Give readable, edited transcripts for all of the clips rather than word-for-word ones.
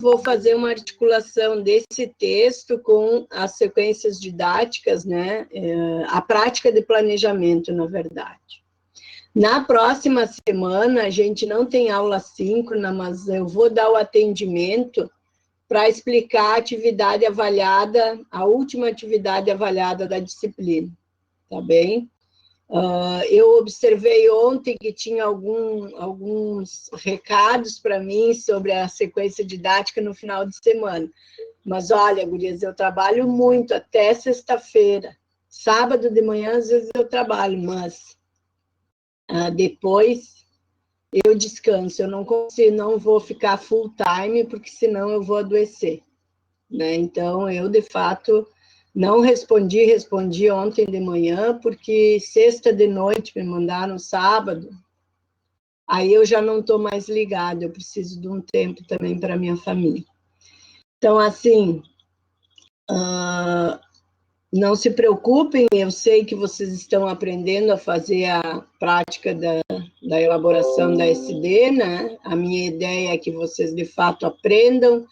vou fazer uma articulação desse texto com as sequências didáticas, né? A prática de planejamento, na verdade. Na próxima semana, a gente não tem aula síncrona, mas eu vou dar o atendimento para explicar a atividade avaliada, a última atividade avaliada da disciplina, tá bem? Eu observei ontem que tinha alguns recados para mim sobre a sequência didática no final de semana. Mas, olha, gurias, eu trabalho muito até sexta-feira. Sábado de manhã, às vezes, eu trabalho, mas depois eu descanso. Eu não consigo, não vou ficar full time, porque senão eu vou adoecer, né? Então, eu, de fato, não respondi ontem de manhã, porque sexta de noite me mandaram sábado, aí eu já não estou mais ligada, eu preciso de um tempo também para minha família. Então, assim, não se preocupem, eu sei que vocês estão aprendendo a fazer a prática da elaboração da SD, né? A minha ideia é que vocês, de fato, aprendam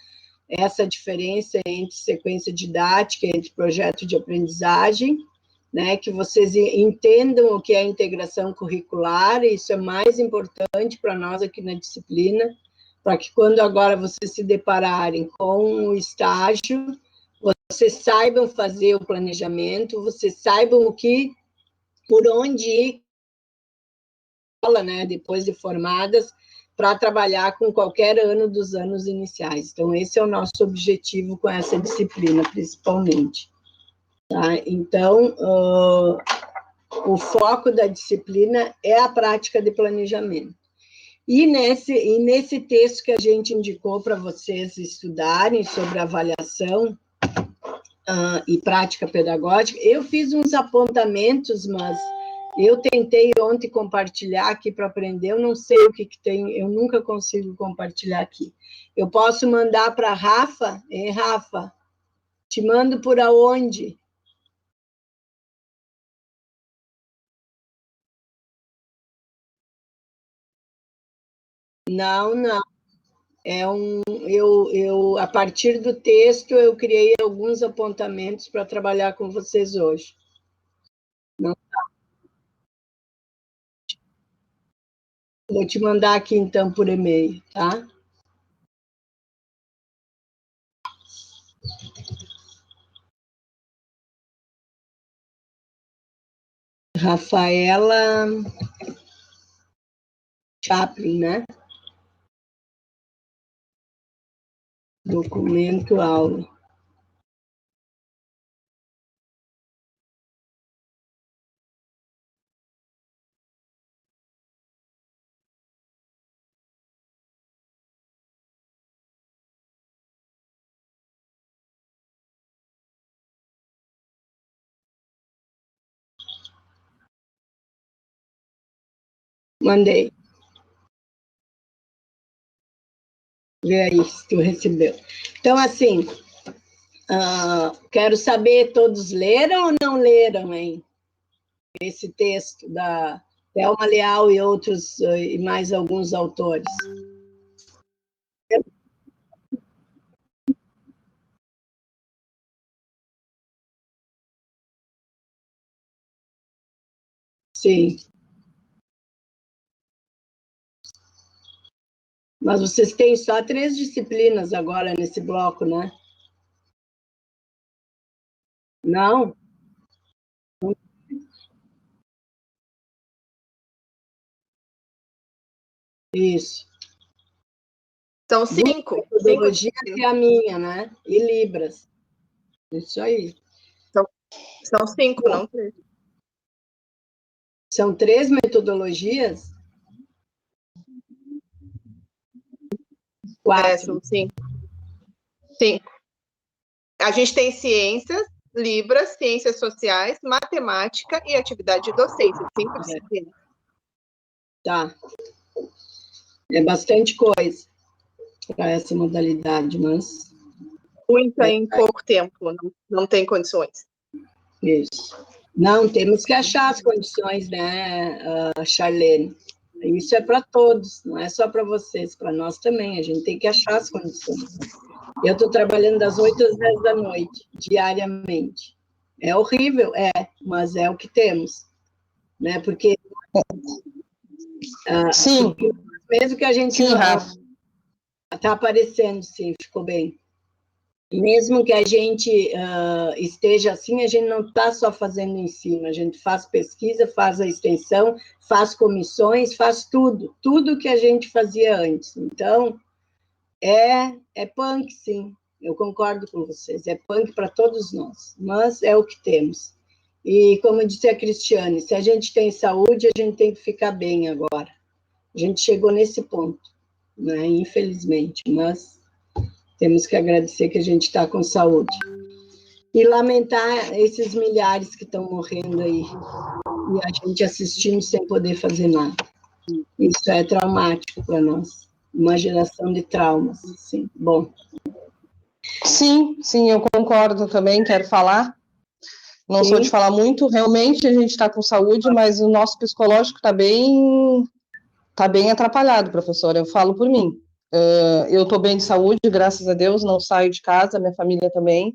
essa diferença entre sequência didática e entre projeto de aprendizagem, né? Que vocês entendam o que é integração curricular, e isso é mais importante para nós aqui na disciplina, para que quando agora vocês se depararem com o estágio, vocês saibam fazer o planejamento, vocês saibam por onde ir, né, depois de formadas, para trabalhar com qualquer ano dos anos iniciais. Então, esse é o nosso objetivo com essa disciplina, principalmente. Tá? Então, o foco da disciplina é a prática de planejamento. E nesse texto que a gente indicou para vocês estudarem sobre avaliação e prática pedagógica, eu fiz uns apontamentos, mas eu tentei ontem compartilhar aqui para aprender, eu não sei o que tem, eu nunca consigo compartilhar aqui. Eu posso mandar para a Rafa? Rafa, te mando por aonde? Não. A partir do texto, eu criei alguns apontamentos para trabalhar com vocês hoje. Não. Vou te mandar aqui, então, por e-mail, tá? Rafaela Chaplin, né? Documento aula. Mandei. Vê aí se tu recebeu. Então, assim, quero saber, todos leram ou não leram, hein? Esse texto da Thelma Leal e outros, e mais alguns autores. Sim. Mas vocês têm só 3 disciplinas agora nesse bloco, né? Não? Isso. São 5. Metodologia que é a minha, né? E Libras. Isso aí. São 5, não 3. São 3 metodologias? 4. São 5. 5. A gente tem ciências, Libras, ciências sociais, matemática e atividade de docência. 5 disciplinas. Tá. É bastante coisa para essa modalidade, mas... Muita em pouco tempo, não tem condições. Isso. Não, temos que achar as condições, né, Charlene? Isso é para todos, não é só para vocês, para nós também. A gente tem que achar as condições. Eu estou trabalhando das 8 às 10 da noite, diariamente. É horrível, mas é o que temos, né? Porque sim, mesmo que a gente sim, Rafa, está aparecendo, sim, ficou bem. Mesmo que a gente esteja assim, a gente não está só fazendo em cima, a gente faz pesquisa, faz a extensão, faz comissões, faz tudo que a gente fazia antes. Então, é punk, sim, eu concordo com vocês, é punk para todos nós, mas é o que temos. E, como disse a Cristiane, se a gente tem saúde, a gente tem que ficar bem agora. A gente chegou nesse ponto, né? Infelizmente, mas temos que agradecer que a gente está com saúde. E lamentar esses milhares que estão morrendo aí, e a gente assistindo sem poder fazer nada. Isso é traumático para nós. Uma geração de traumas, sim. Bom. Sim, eu concordo também, quero falar. Não sou de falar muito, realmente a gente está com saúde, mas o nosso psicológico está bem atrapalhado, professora, eu falo por mim. Eu estou bem de saúde, graças a Deus, não saio de casa, minha família também,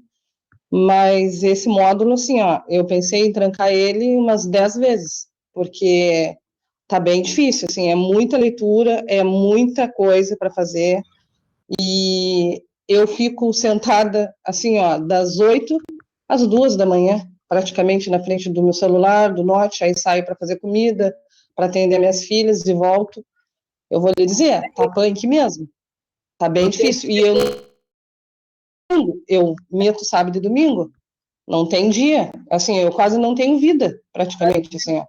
mas esse módulo, assim, eu pensei em trancar ele umas 10 vezes, porque tá bem difícil, assim, é muita leitura, é muita coisa para fazer, e eu fico sentada, assim, das 8 às 2 da manhã, praticamente na frente do meu celular, do note, aí saio para fazer comida, para atender minhas filhas e volto. Eu vou lhe dizer, tá punk mesmo, tá bem difícil, e eu meto sábado e domingo, não tem dia, assim, eu quase não tenho vida, praticamente, assim,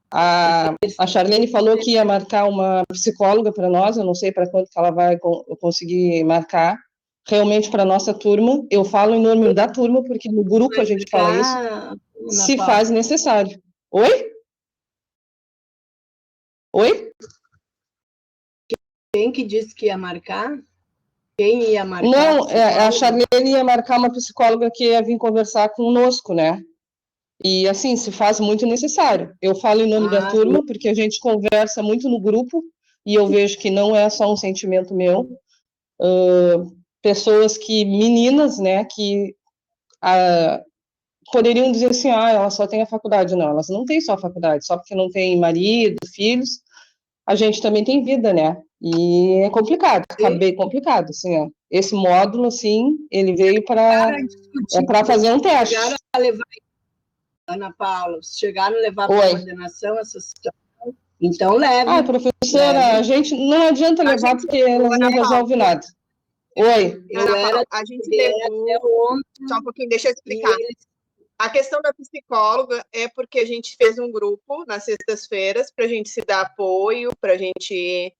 A Charlene falou que ia marcar uma psicóloga para nós, eu não sei para quando que ela vai conseguir marcar, realmente para nossa turma, eu falo em nome da turma, porque no grupo a gente fala isso, se faz necessário. Oi? Oi? Quem que disse que ia marcar? Quem ia marcar? Não, a Charlene ia marcar uma psicóloga que ia vir conversar conosco, né? E, assim, se faz muito necessário. Eu falo em nome da turma, porque a gente conversa muito no grupo, e eu vejo que não é só um sentimento meu. Pessoas meninas, né, que poderiam dizer assim, ela só tem a faculdade. Não, elas não têm só a faculdade, só porque não tem marido, filhos, a gente também tem vida, né? E é complicado, fica bem complicado, assim, Esse módulo, assim, ele veio para fazer um teste. Chegaram a levar, Ana Paula, chegaram a levar para a coordenação essa situação? Então, leve. Professora, a gente não adianta levar porque elas não resolvem nada. Oi. A gente levou, só um pouquinho, deixa eu explicar. A questão da psicóloga é porque a gente fez um grupo nas sextas-feiras para a gente se dar apoio, para a gente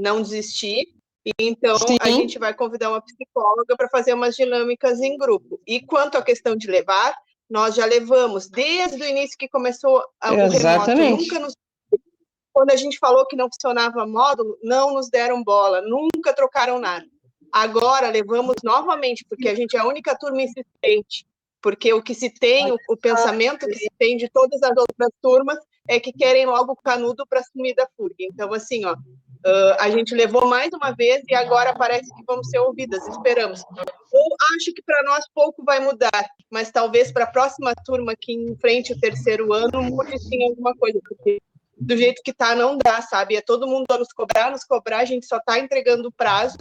não desistir. E então, a gente vai convidar uma psicóloga para fazer umas dinâmicas em grupo. E quanto à questão de levar, nós já levamos desde o início que começou o remoto. Quando a gente falou que não funcionava módulo, não nos deram bola, nunca trocaram nada. Agora levamos novamente, porque a gente é a única turma insistente, porque o que se tem, o pensamento que se tem de todas as outras turmas é que querem logo o canudo para assumir da FURG. Então, assim, a gente levou mais uma vez e agora parece que vamos ser ouvidas, esperamos. Ou acho que para nós pouco vai mudar, mas talvez para a próxima turma que enfrente o terceiro ano mude sim alguma coisa, porque do jeito que está não dá, sabe? É todo mundo a nos cobrar, a gente só está entregando o prazo,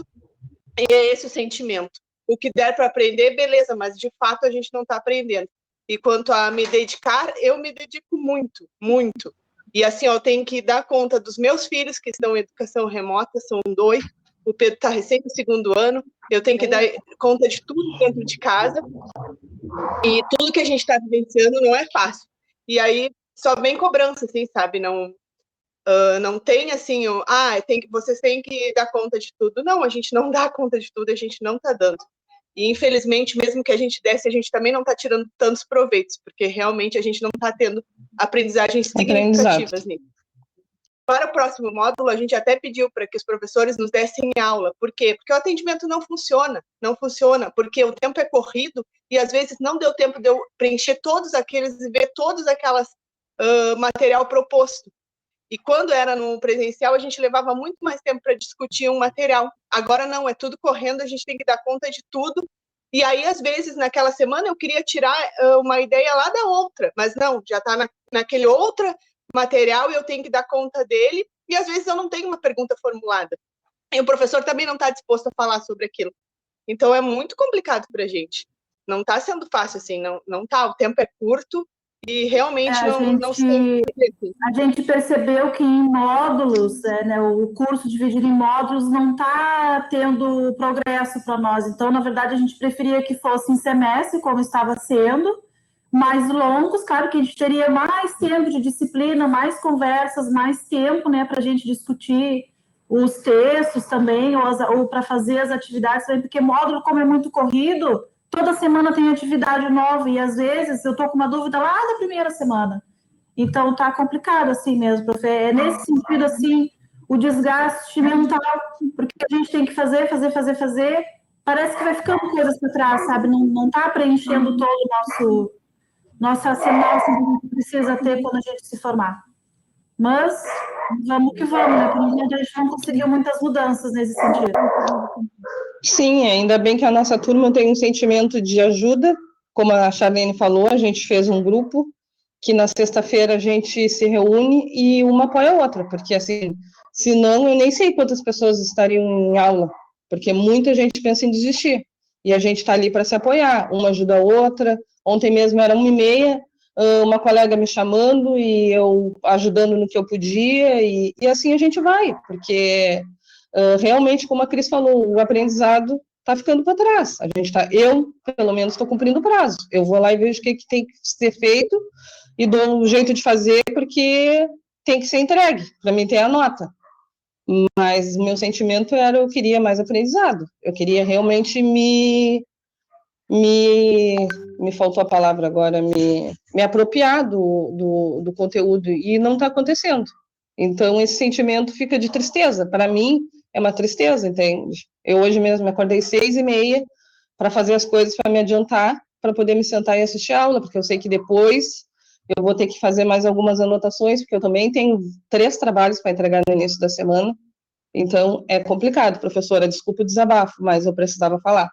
e é esse o sentimento. O que der para aprender, beleza, mas de fato a gente não está aprendendo. E quanto a me dedicar, eu me dedico muito, muito. E assim, eu tenho que dar conta dos meus filhos que estão em educação remota, são 2, o Pedro está recém no 2º ano, eu tenho que dar conta de tudo dentro de casa, e tudo que a gente está vivenciando não é fácil. E aí, só vem cobrança, assim, sabe? Não tem assim, vocês têm que dar conta de tudo. Não, a gente não dá conta de tudo, a gente não está dando. E, infelizmente, mesmo que a gente desse, a gente também não está tirando tantos proveitos, porque realmente a gente não está tendo aprendizagens significativas nisso. Para o próximo módulo, a gente até pediu para que os professores nos dessem aula. Por quê? Porque o atendimento não funciona, porque o tempo é corrido e, às vezes, não deu tempo de eu preencher todos aqueles e ver todos aquelas material proposto. E quando era no presencial, a gente levava muito mais tempo para discutir um material. Agora não, é tudo correndo, a gente tem que dar conta de tudo. E aí, às vezes, naquela semana, eu queria tirar uma ideia lá da outra, mas não, já está naquele outro material e eu tenho que dar conta dele. E às vezes eu não tenho uma pergunta formulada. E o professor também não está disposto a falar sobre aquilo. Então, é muito complicado para a gente. Não está sendo fácil, assim, não tá. O tempo é curto e realmente não se tem. A gente percebeu que em módulos, né, o curso dividido em módulos não está tendo progresso para nós. Então, na verdade, a gente preferia que fosse em semestre, como estava sendo, mais longos, claro que a gente teria mais tempo de disciplina, mais conversas, mais tempo, né, para a gente discutir os textos também, ou para fazer as atividades também, porque módulo, como é muito corrido, toda semana tem atividade nova, e às vezes eu estou com uma dúvida lá da primeira semana. Então, tá complicado assim mesmo, prof. É nesse sentido, assim, o desgaste mental, porque a gente tem que fazer, parece que vai ficando coisas para trás, sabe? Não tá preenchendo todo o nosso arsenal assim, que a gente precisa ter quando a gente se formar. Mas vamos que vamos, né? Por enquanto a gente não conseguiu muitas mudanças nesse sentido. Sim, ainda bem que a nossa turma tem um sentimento de ajuda, como a Charlene falou, a gente fez um grupo que na sexta-feira a gente se reúne e uma apoia a outra, porque assim, senão eu nem sei quantas pessoas estariam em aula, porque muita gente pensa em desistir, e a gente está ali para se apoiar, uma ajuda a outra. Ontem mesmo era 1h30, uma colega me chamando e eu ajudando no que eu podia, e assim a gente vai, porque realmente, como a Cris falou, o aprendizado está ficando para trás. Eu, pelo menos, estou cumprindo o prazo. Eu vou lá e vejo o que tem que ser feito e dou um jeito de fazer, porque tem que ser entregue, para mim ter a nota. Mas meu sentimento era, eu queria mais aprendizado. Eu queria realmente me faltou a palavra agora, me apropriar do conteúdo, e não está acontecendo. Então, esse sentimento fica de tristeza. Para mim, é uma tristeza, entende? Eu hoje mesmo me acordei 6h30 para fazer as coisas, para me adiantar, para poder me sentar e assistir a aula, porque eu sei que depois eu vou ter que fazer mais algumas anotações, porque eu também tenho 3 trabalhos para entregar no início da semana. Então, é complicado, professora, desculpa o desabafo, mas eu precisava falar.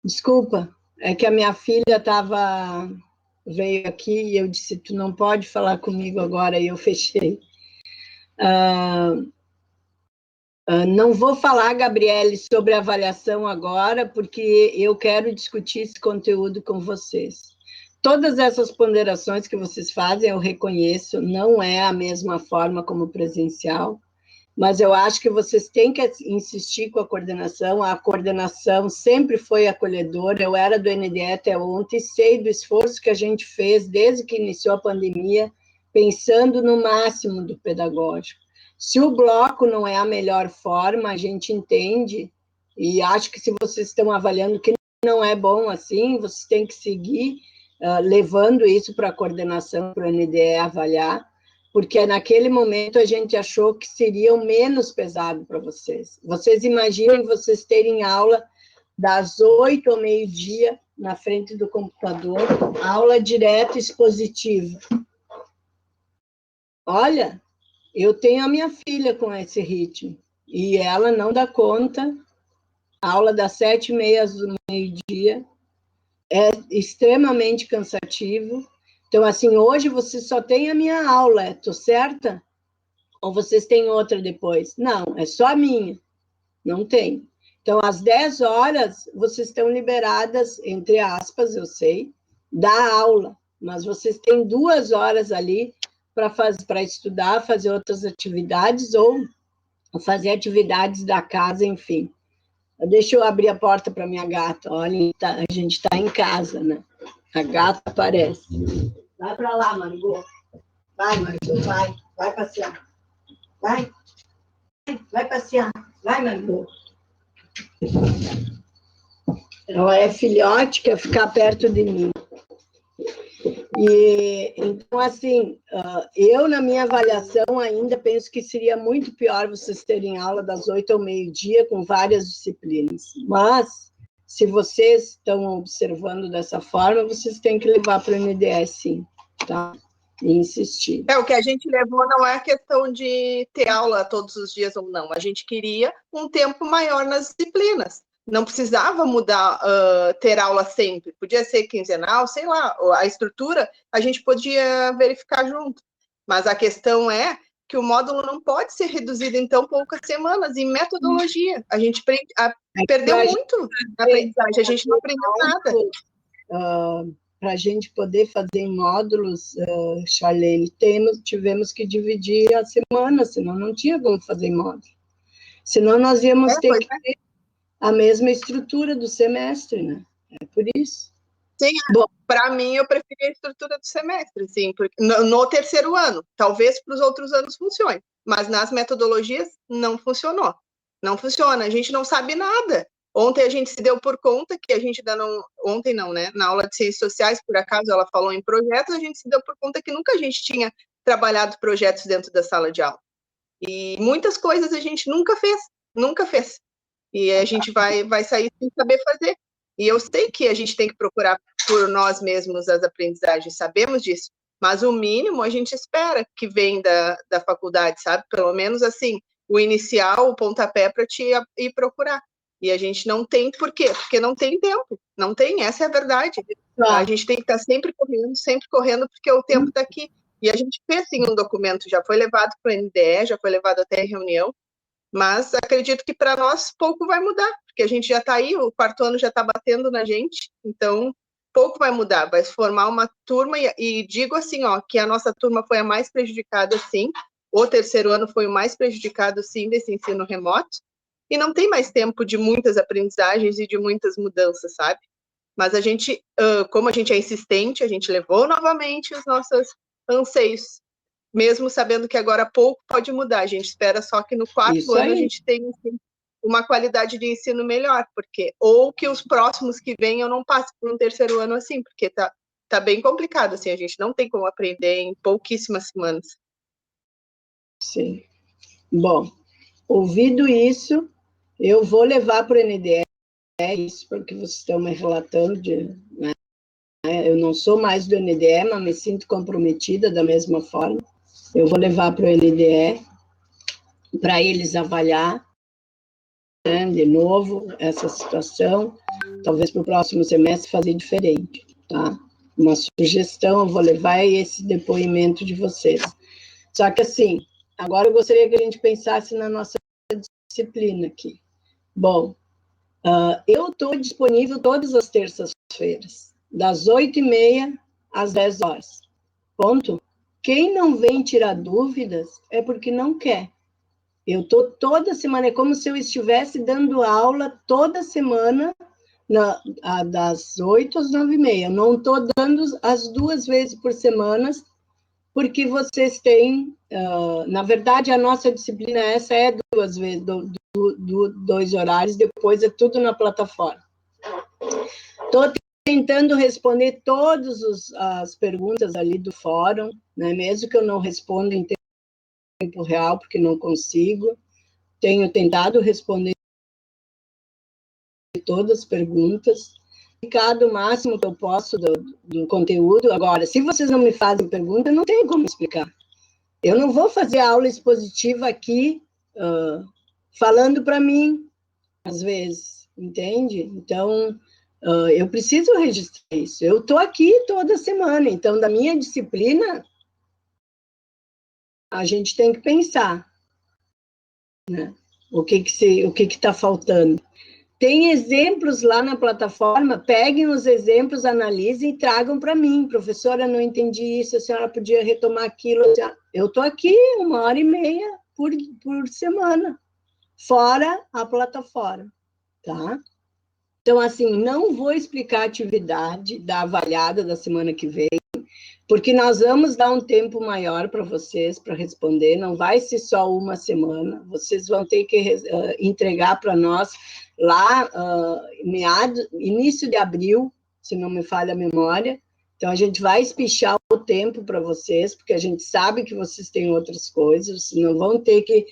Desculpa, é que a minha filha veio aqui e eu disse, tu não pode falar comigo agora, e eu fechei. Não vou falar, Gabriele, sobre avaliação agora, porque eu quero discutir esse conteúdo com vocês. Todas essas ponderações que vocês fazem, eu reconheço, não é a mesma forma como presencial, mas eu acho que vocês têm que insistir com a coordenação sempre foi acolhedora, eu era do NDE até ontem, sei do esforço que a gente fez desde que iniciou a pandemia, pensando no máximo do pedagógico. Se o bloco não é a melhor forma, a gente entende, e acho que se vocês estão avaliando que não é bom assim, vocês têm que seguir levando isso para a coordenação, para o NDE avaliar, porque naquele momento a gente achou que seria o menos pesado para vocês. Vocês imaginem vocês terem aula das 8 ao meio-dia na frente do computador, aula direta expositiva. Olha, eu tenho a minha filha com esse ritmo, e ela não dá conta, a aula das 7h30 do meio-dia, é extremamente cansativo. Então, assim, hoje você só tem a minha aula, tô certa? Ou vocês têm outra depois? Não, é só a minha. Não tem. Então, às 10 horas, vocês estão liberadas, entre aspas, eu sei, da aula. Mas vocês têm 2 horas ali para estudar, fazer outras atividades ou fazer atividades da casa, enfim. Deixa eu abrir a porta para minha gata. Olha, a gente está em casa, né? A gata aparece. Vai para lá, Margot. Vai, Margot, vai. Vai passear. Vai passear. Vai, Margot. Ela é filhote, quer ficar perto de mim. Então, assim, eu, na minha avaliação, ainda penso que seria muito pior vocês terem aula das 8 ao meio-dia com várias disciplinas. Mas, se vocês estão observando dessa forma, vocês têm que levar para o NDE, sim, tá? E insistir. O que a gente levou não é a questão de ter aula todos os dias ou não. A gente queria um tempo maior nas disciplinas. Não precisava mudar, ter aula sempre. Podia ser quinzenal, sei lá. A estrutura a gente podia verificar junto. Mas a questão é que o módulo não pode ser reduzido em tão poucas semanas. Em metodologia, a gente perdeu muito na aprendizagem. A gente não aprendeu nada. Para a gente poder fazer em módulos, Charlene, tivemos que dividir a semana, senão não tinha como fazer em módulo. Senão nós íamos ter que ter a mesma estrutura do semestre, né? É por isso. Sim, para mim, eu preferi a estrutura do semestre, sim, porque no terceiro ano. Talvez para os outros anos funcione, mas nas metodologias não funcionou. Não funciona, a gente não sabe nada. Ontem a gente se deu por conta que a gente ainda não... Ontem não, né? Na aula de Ciências Sociais, por acaso, ela falou em projetos, a gente se deu por conta que nunca a gente tinha trabalhado projetos dentro da sala de aula. E muitas coisas a gente nunca fez. E a gente vai sair sem saber fazer. E eu sei que a gente tem que procurar por nós mesmos as aprendizagens, sabemos disso, mas o mínimo a gente espera que vem da faculdade, sabe? Pelo menos, assim, o inicial, o pontapé para te ir procurar. E a gente não tem, por quê? Porque não tem tempo, não tem, essa é a verdade. A gente tem que estar sempre correndo, porque o tempo está aqui. E a gente fez, sim, um documento, já foi levado para o NDE, já foi levado até em reunião, mas acredito que para nós pouco vai mudar, porque a gente já está aí, o quarto ano já está batendo na gente, então pouco vai mudar, vai formar uma turma, e digo assim, que a nossa turma foi a mais prejudicada, sim, o terceiro ano foi o mais prejudicado, sim, desse ensino remoto, e não tem mais tempo de muitas aprendizagens e de muitas mudanças, sabe? Mas a gente, como a gente é insistente, a gente levou novamente os nossos anseios, mesmo sabendo que agora pouco pode mudar. A gente espera só que no quarto ano a gente tenha assim, uma qualidade de ensino melhor, porque ou que os próximos que venham não passem por um terceiro ano assim, porque tá bem complicado, assim, a gente não tem como aprender em pouquíssimas semanas. Sim. Bom, ouvido isso, eu vou levar para o NDE, isso porque vocês estão me relatando, né? Eu não sou mais do NDE, mas me sinto comprometida da mesma forma. Eu vou levar para o NDE, para eles avaliar, né, de novo essa situação, talvez para o próximo semestre fazer diferente, tá? Uma sugestão, eu vou levar esse depoimento de vocês. Só que assim, agora eu gostaria que a gente pensasse na nossa disciplina aqui. Bom, eu estou disponível todas as terças-feiras, das 8h30 às 10 horas. Ponto. Quem não vem tirar dúvidas é porque não quer. Eu estou toda semana, é como se eu estivesse dando aula toda semana, das 8 às 9h30. Eu não estou dando as 2 vezes por semana, porque vocês têm, na verdade, a nossa disciplina essa é 2 vezes, 2 horários, depois é tudo na plataforma. Estou tentando responder todas as perguntas ali do fórum, né? Mesmo que eu não responda em tempo real, porque não consigo. Tenho tentado responder todas as perguntas, explicado o máximo que eu posso do conteúdo. Agora, se vocês não me fazem pergunta, não tem como explicar. Eu não vou fazer aula expositiva aqui, falando para mim, às vezes, entende? Então, eu preciso registrar isso. Eu estou aqui toda semana, então, da minha disciplina, a gente tem que pensar, né? O que está faltando. Tem exemplos lá na plataforma, peguem os exemplos, analisem e tragam para mim. Professora, não entendi isso, a senhora podia retomar aquilo. Eu estou aqui 1h30 por semana, fora a plataforma, tá? Então, assim, não vou explicar a atividade da avaliada da semana que vem, porque nós vamos dar um tempo maior para vocês para responder, não vai ser só uma semana, vocês vão ter que entregar para nós lá, início de abril, se não me falha a memória, Então, a gente vai espichar o tempo para vocês, porque a gente sabe que vocês têm outras coisas, não vão ter que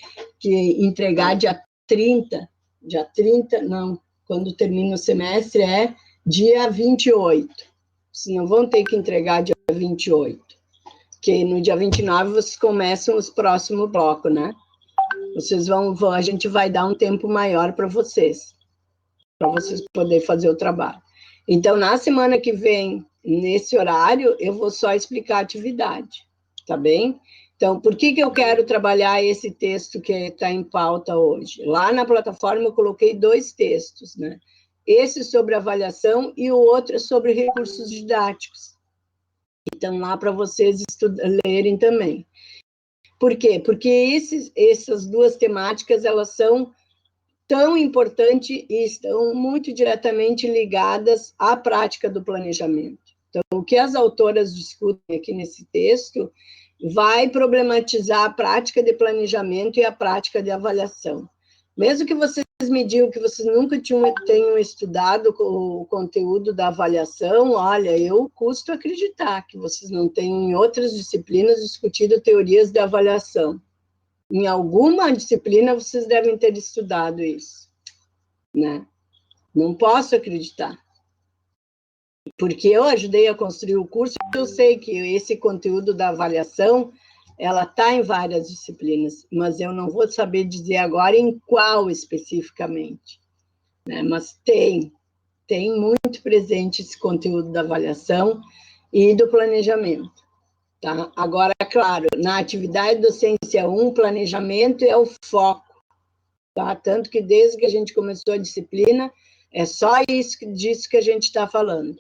entregar dia 30, não, quando termina o semestre é dia 28, vocês não vão ter que entregar dia 28, porque no dia 29 vocês começam os próximos blocos, né? A gente vai dar um tempo maior para vocês poderem fazer o trabalho. Então, na semana que vem, nesse horário, eu vou só explicar a atividade, tá bem? Então, por que eu quero trabalhar esse texto que está em pauta hoje? Lá na plataforma eu coloquei 2 textos, né? Esse sobre avaliação e o outro sobre recursos didáticos. Então, lá para vocês lerem também. Por quê? Porque essas 2 temáticas, elas são tão importante e estão muito diretamente ligadas à prática do planejamento. Então, o que as autoras discutem aqui nesse texto vai problematizar a prática de planejamento e a prática de avaliação. Mesmo que vocês me digam que vocês nunca tenham estudado o conteúdo da avaliação, olha, eu custo acreditar que vocês não tenham em outras disciplinas discutido teorias de avaliação. Em alguma disciplina, vocês devem ter estudado isso, né? Não posso acreditar. Porque eu ajudei a construir o curso, eu sei que esse conteúdo da avaliação, ela está em várias disciplinas, mas eu não vou saber dizer agora em qual especificamente, né? Mas tem muito presente esse conteúdo da avaliação e do planejamento. Tá? Agora, claro, na atividade docência 1, planejamento é o foco, tá? Tanto que desde que a gente começou a disciplina, é só disso que a gente está falando.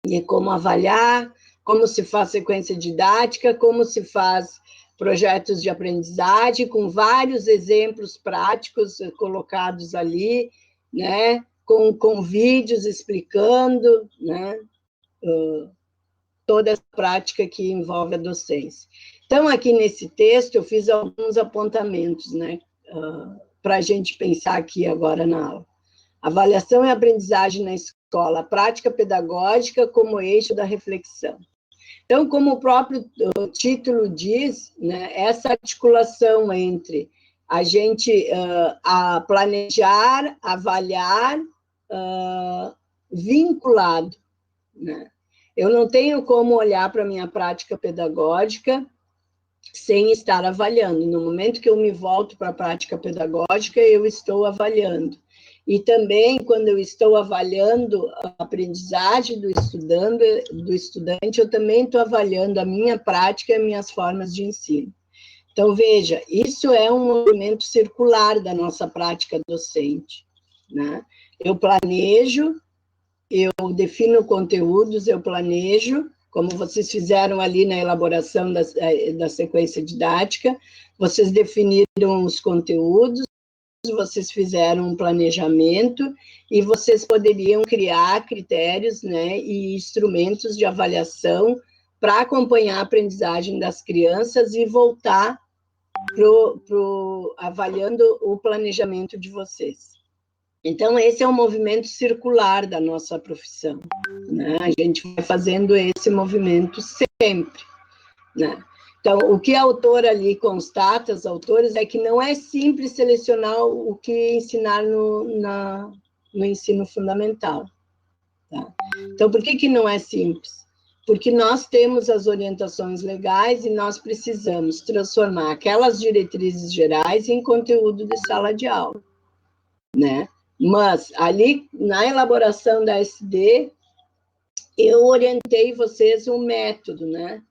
E como avaliar, como se faz sequência didática, como se faz projetos de aprendizagem, com vários exemplos práticos colocados ali, né? Com vídeos explicando, né? Toda essa prática que envolve a docência. Então, aqui nesse texto, eu fiz alguns apontamentos, né, para a gente pensar aqui agora na aula. Avaliação e aprendizagem na escola, prática pedagógica como eixo da reflexão. Então, como o próprio título diz, né, essa articulação entre a gente a planejar, avaliar, vinculado, né? Eu não tenho como olhar para a minha prática pedagógica sem estar avaliando. No momento que eu me volto para a prática pedagógica, eu estou avaliando. E também, quando eu estou avaliando a aprendizagem do estudante, eu também estou avaliando a minha prática e as minhas formas de ensino. Então, veja, isso é um movimento circular da nossa prática docente, né? Eu planejo, eu defino conteúdos, eu planejo, como vocês fizeram ali na elaboração da sequência didática, vocês definiram os conteúdos, vocês fizeram um planejamento e vocês poderiam criar critérios, né, e instrumentos de avaliação para acompanhar a aprendizagem das crianças e voltar avaliando o planejamento de vocês. Então, esse é um movimento circular da nossa profissão, né? A gente vai fazendo esse movimento sempre, né? Então, o que a autora ali constata, os autores, é que não é simples selecionar o que ensinar no ensino fundamental, tá? Então, por que não é simples? Porque nós temos as orientações legais e nós precisamos transformar aquelas diretrizes gerais em conteúdo de sala de aula, né? Mas, ali, na elaboração da SD, eu orientei vocês um método, né,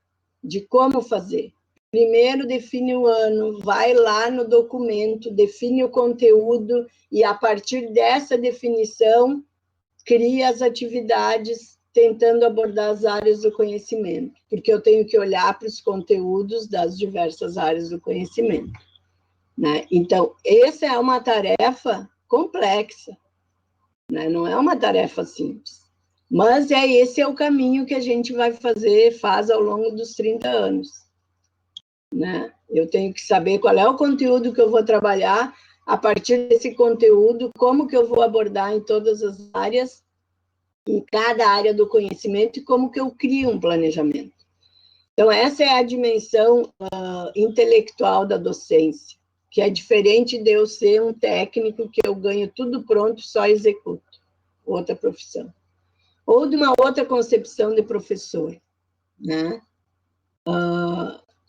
de como fazer. Primeiro, define o ano, vai lá no documento, define o conteúdo, e, a partir dessa definição, cria as atividades tentando abordar as áreas do conhecimento, porque eu tenho que olhar para os conteúdos das diversas áreas do conhecimento, né? Então, essa é uma tarefa complexa, né? Não é uma tarefa simples, mas esse é o caminho que a gente faz ao longo dos 30 anos, né? Eu tenho que saber qual é o conteúdo que eu vou trabalhar, a partir desse conteúdo, como que eu vou abordar em todas as áreas, em cada área do conhecimento e como que eu crio um planejamento. Então, essa é a dimensão intelectual da docência, que é diferente de eu ser um técnico que eu ganho tudo pronto, só executo, outra profissão. Ou de uma outra concepção de professor, né?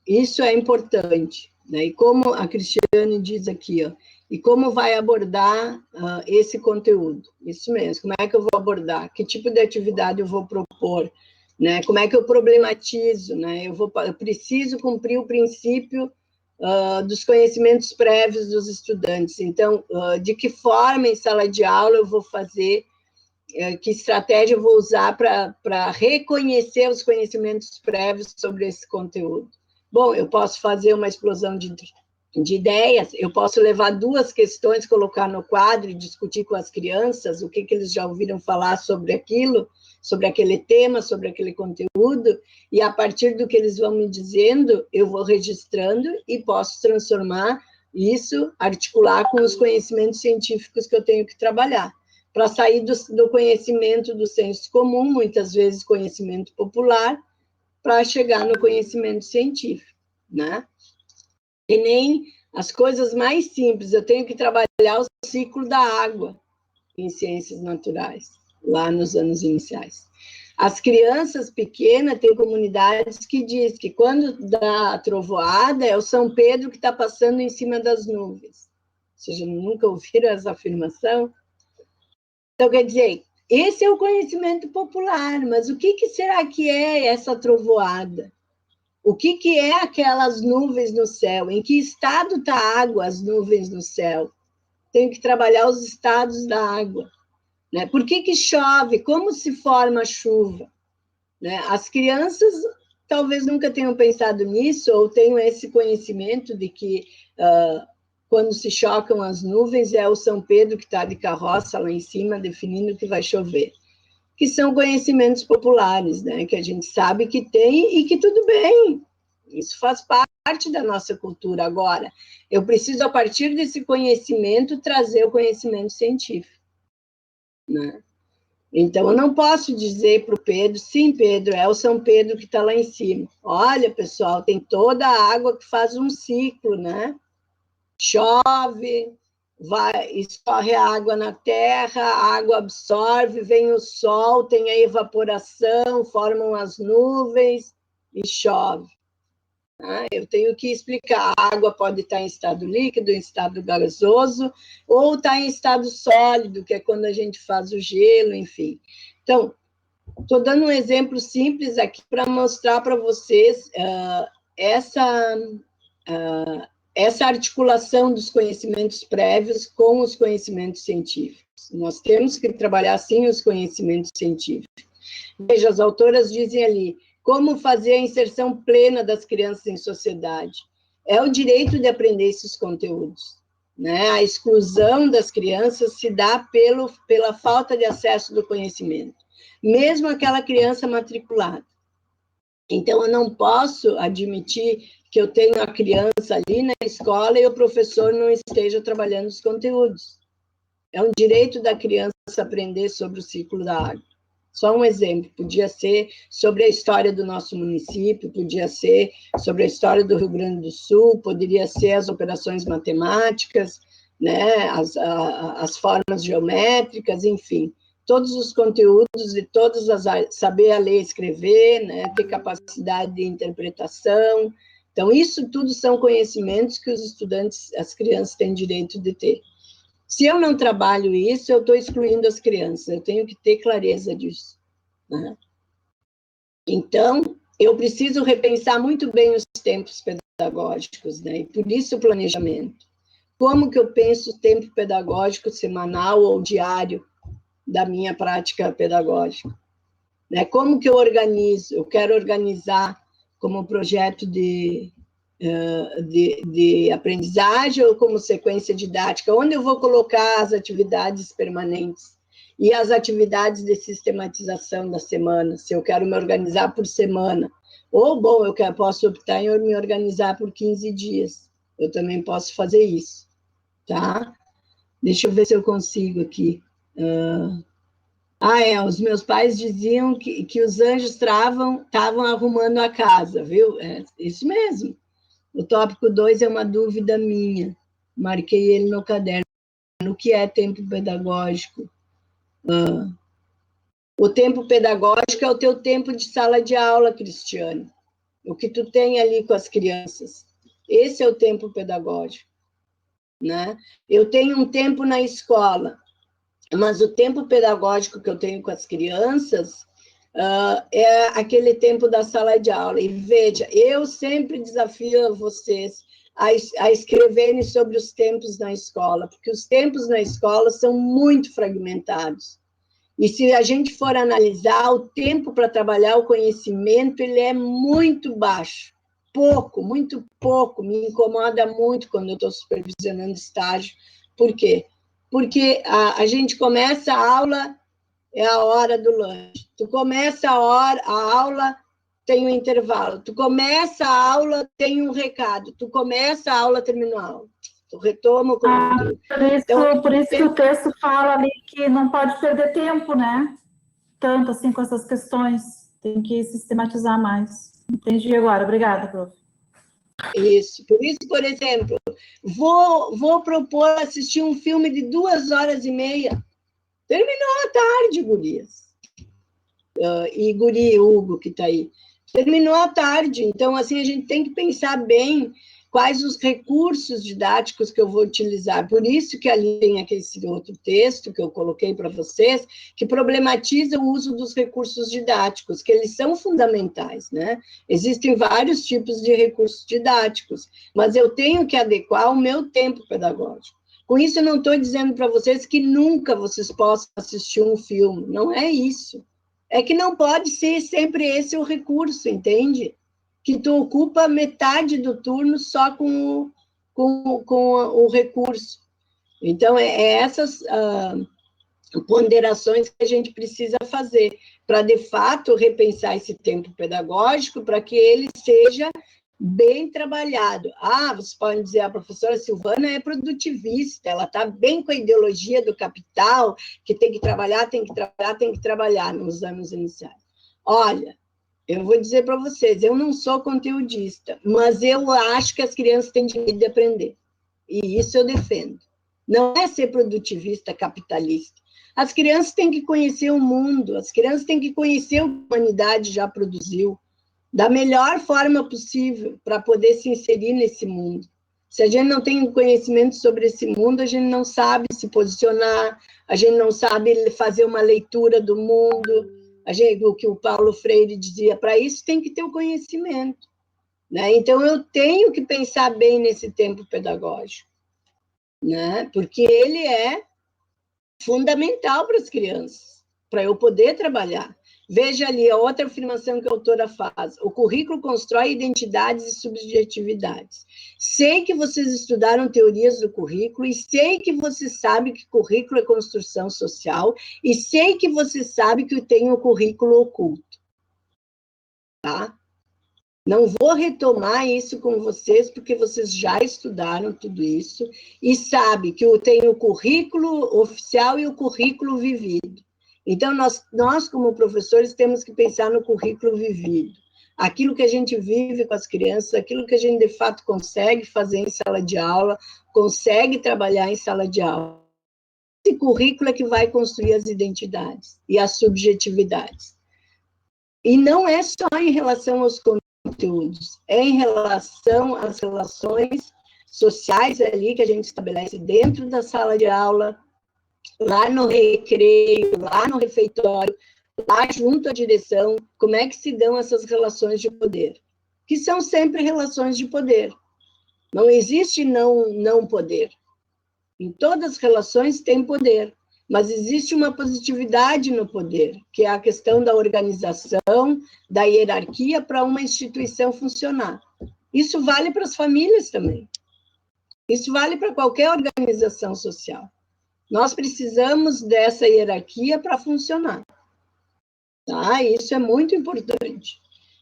Isso é importante, né? E como a Cristiane diz aqui, ó, e como vai abordar esse conteúdo? Isso mesmo, como é que eu vou abordar? Que tipo de atividade eu vou propor? Né? Como é que eu problematizo? Né? Eu preciso cumprir o princípio dos conhecimentos prévios dos estudantes. Então, de que forma em sala de aula eu vou fazer, que estratégia eu vou usar para reconhecer os conhecimentos prévios sobre esse conteúdo? Bom, eu posso fazer uma explosão de ideias, eu posso levar duas questões, colocar no quadro e discutir com as crianças o que eles já ouviram falar sobre aquilo, sobre aquele tema, sobre aquele conteúdo, e a partir do que eles vão me dizendo, eu vou registrando e posso transformar isso, articular com os conhecimentos científicos que eu tenho que trabalhar, para sair do conhecimento do senso comum, muitas vezes conhecimento popular, para chegar no conhecimento científico, né? E nem as coisas mais simples, eu tenho que trabalhar o ciclo da água em ciências naturais, lá nos anos iniciais. As crianças pequenas têm comunidades que dizem que quando dá a trovoada, é o São Pedro que está passando em cima das nuvens. Ou seja, nunca ouviram essa afirmação? Então, quer dizer, esse é o conhecimento popular, mas o que será que é essa trovoada? O que é aquelas nuvens no céu? Em que estado está a água, as nuvens no céu? Tenho que trabalhar os estados da água. Né? Por que chove? Como se forma a chuva? Né? As crianças talvez nunca tenham pensado nisso, ou tenham esse conhecimento de que quando se chocam as nuvens, é o São Pedro que está de carroça lá em cima, definindo que vai chover. Que são conhecimentos populares, né? Que a gente sabe que tem e que tudo bem, isso faz parte da nossa cultura. Agora, eu preciso, a partir desse conhecimento, trazer o conhecimento científico. Né? Então, eu não posso dizer para o Pedro, sim, Pedro, é o São Pedro que está lá em cima. Olha, pessoal, tem toda a água que faz um ciclo, né? Chove, escorre a água na terra, a água absorve, vem o sol, tem a evaporação, formam as nuvens e chove. Eu tenho que explicar, a água pode estar em estado líquido, em estado gasoso, ou está em estado sólido, que é quando a gente faz o gelo, enfim. Então, estou dando um exemplo simples aqui para mostrar para vocês essa articulação dos conhecimentos prévios com os conhecimentos científicos. Nós temos que trabalhar, sim, os conhecimentos científicos. Veja, as autoras dizem ali, como fazer a inserção plena das crianças em sociedade. É o direito de aprender esses conteúdos. Né? A exclusão das crianças se dá pela falta de acesso do conhecimento, mesmo aquela criança matriculada. Então, eu não posso admitir que eu tenho a criança ali na escola e o professor não esteja trabalhando os conteúdos. É um direito da criança aprender sobre o ciclo da água. Só um exemplo, podia ser sobre a história do nosso município, podia ser sobre a história do Rio Grande do Sul, poderia ser as operações matemáticas, né, as formas geométricas, enfim, todos os conteúdos de todas as áreas, saber ler e escrever, né, ter capacidade de interpretação. Então, isso tudo são conhecimentos que os estudantes, as crianças têm direito de ter. Se eu não trabalho isso, eu estou excluindo as crianças, eu tenho que ter clareza disso. Né? Então, eu preciso repensar muito bem os tempos pedagógicos, né? E por isso o planejamento. Como que eu penso o tempo pedagógico semanal ou diário da minha prática pedagógica? Né? Como que eu organizo? Eu quero organizar como projeto de aprendizagem ou como sequência didática, onde eu vou colocar as atividades permanentes e as atividades de sistematização da semana, se eu quero me organizar por semana. Ou, bom, posso optar em me organizar por 15 dias. Eu também posso fazer isso, tá? Deixa eu ver se eu consigo aqui. Os meus pais diziam que os anjos estavam arrumando a casa, viu? É isso mesmo. O tópico 2 é uma dúvida minha. Marquei ele no caderno. O que é tempo pedagógico? O tempo pedagógico é o teu tempo de sala de aula, Cristiane. O que tu tem ali com as crianças. Esse é o tempo pedagógico, né? Eu tenho um tempo na escola, mas o tempo pedagógico que eu tenho com as crianças é aquele tempo da sala de aula. E veja, eu sempre desafio vocês a escreverem sobre os tempos na escola, porque os tempos na escola são muito fragmentados. E se a gente for analisar, o tempo para trabalhar o conhecimento, ele é muito baixo. Pouco, muito pouco. Me incomoda muito quando eu estou supervisionando estágio. Por quê? Porque a gente começa a aula, é a hora do lanche. Tu começa a aula, tem um intervalo. Tu começa a aula, tem um recado. Tu começa a aula, termina a aula. Tu retoma o conteúdo. Por isso que o texto fala ali que não pode perder tempo, né? Tanto assim com essas questões. Tem que sistematizar mais. Entendi agora. Obrigada, prof. Isso. Por exemplo, vou propor assistir um filme de 2h30. Terminou a tarde, gurias. E guri, Hugo, que está aí. Terminou a tarde. Então, assim, a gente tem que pensar bem quais os recursos didáticos que eu vou utilizar. Por isso que ali tem aquele outro texto que eu coloquei para vocês, que problematiza o uso dos recursos didáticos, que eles são fundamentais, né? Existem vários tipos de recursos didáticos, mas eu tenho que adequar o meu tempo pedagógico. Com isso, eu não estou dizendo para vocês que nunca vocês possam assistir um filme, não é isso. É que não pode ser sempre esse o recurso, entende? Que tu ocupa metade do turno só com o recurso. Então, essas ponderações que a gente precisa fazer para, de fato, repensar esse tempo pedagógico para que ele seja bem trabalhado. Vocês podem dizer, a professora Silvana é produtivista, ela está bem com a ideologia do capital, que tem que trabalhar nos anos iniciais. Olha, eu vou dizer para vocês, eu não sou conteudista, mas eu acho que as crianças têm direito de aprender. E isso eu defendo. Não é ser produtivista, capitalista. As crianças têm que conhecer o mundo, as crianças têm que conhecer o que a humanidade já produziu, da melhor forma possível, para poder se inserir nesse mundo. Se a gente não tem conhecimento sobre esse mundo, a gente não sabe se posicionar, a gente não sabe fazer uma leitura do mundo. O que o Paulo Freire dizia, para isso tem que ter o conhecimento, né? Então, eu tenho que pensar bem nesse tempo pedagógico, né? Porque ele é fundamental para as crianças, para eu poder trabalhar. Veja ali a outra afirmação que a autora faz. O currículo constrói identidades e subjetividades. Sei que vocês estudaram teorias do currículo e sei que você sabe que currículo é construção social e sei que você sabe que tem o currículo oculto. Tá? Não vou retomar isso com vocês, porque vocês já estudaram tudo isso e sabem que tem o currículo oficial e o currículo vivido. Então, nós, como professores, temos que pensar no currículo vivido. Aquilo que a gente vive com as crianças, aquilo que a gente, de fato, consegue fazer em sala de aula, consegue trabalhar em sala de aula. Esse currículo é que vai construir as identidades e as subjetividades. E não é só em relação aos conteúdos, é em relação às relações sociais ali que a gente estabelece dentro da sala de aula, lá no recreio, lá no refeitório, lá junto à direção, como é que se dão essas relações de poder? Que são sempre relações de poder. Não existe não poder. Em todas as relações tem poder, mas existe uma positividade no poder, que é a questão da organização, da hierarquia para uma instituição funcionar. Isso vale para as famílias também. Isso vale para qualquer organização social. Nós precisamos dessa hierarquia para funcionar. Tá? Isso é muito importante.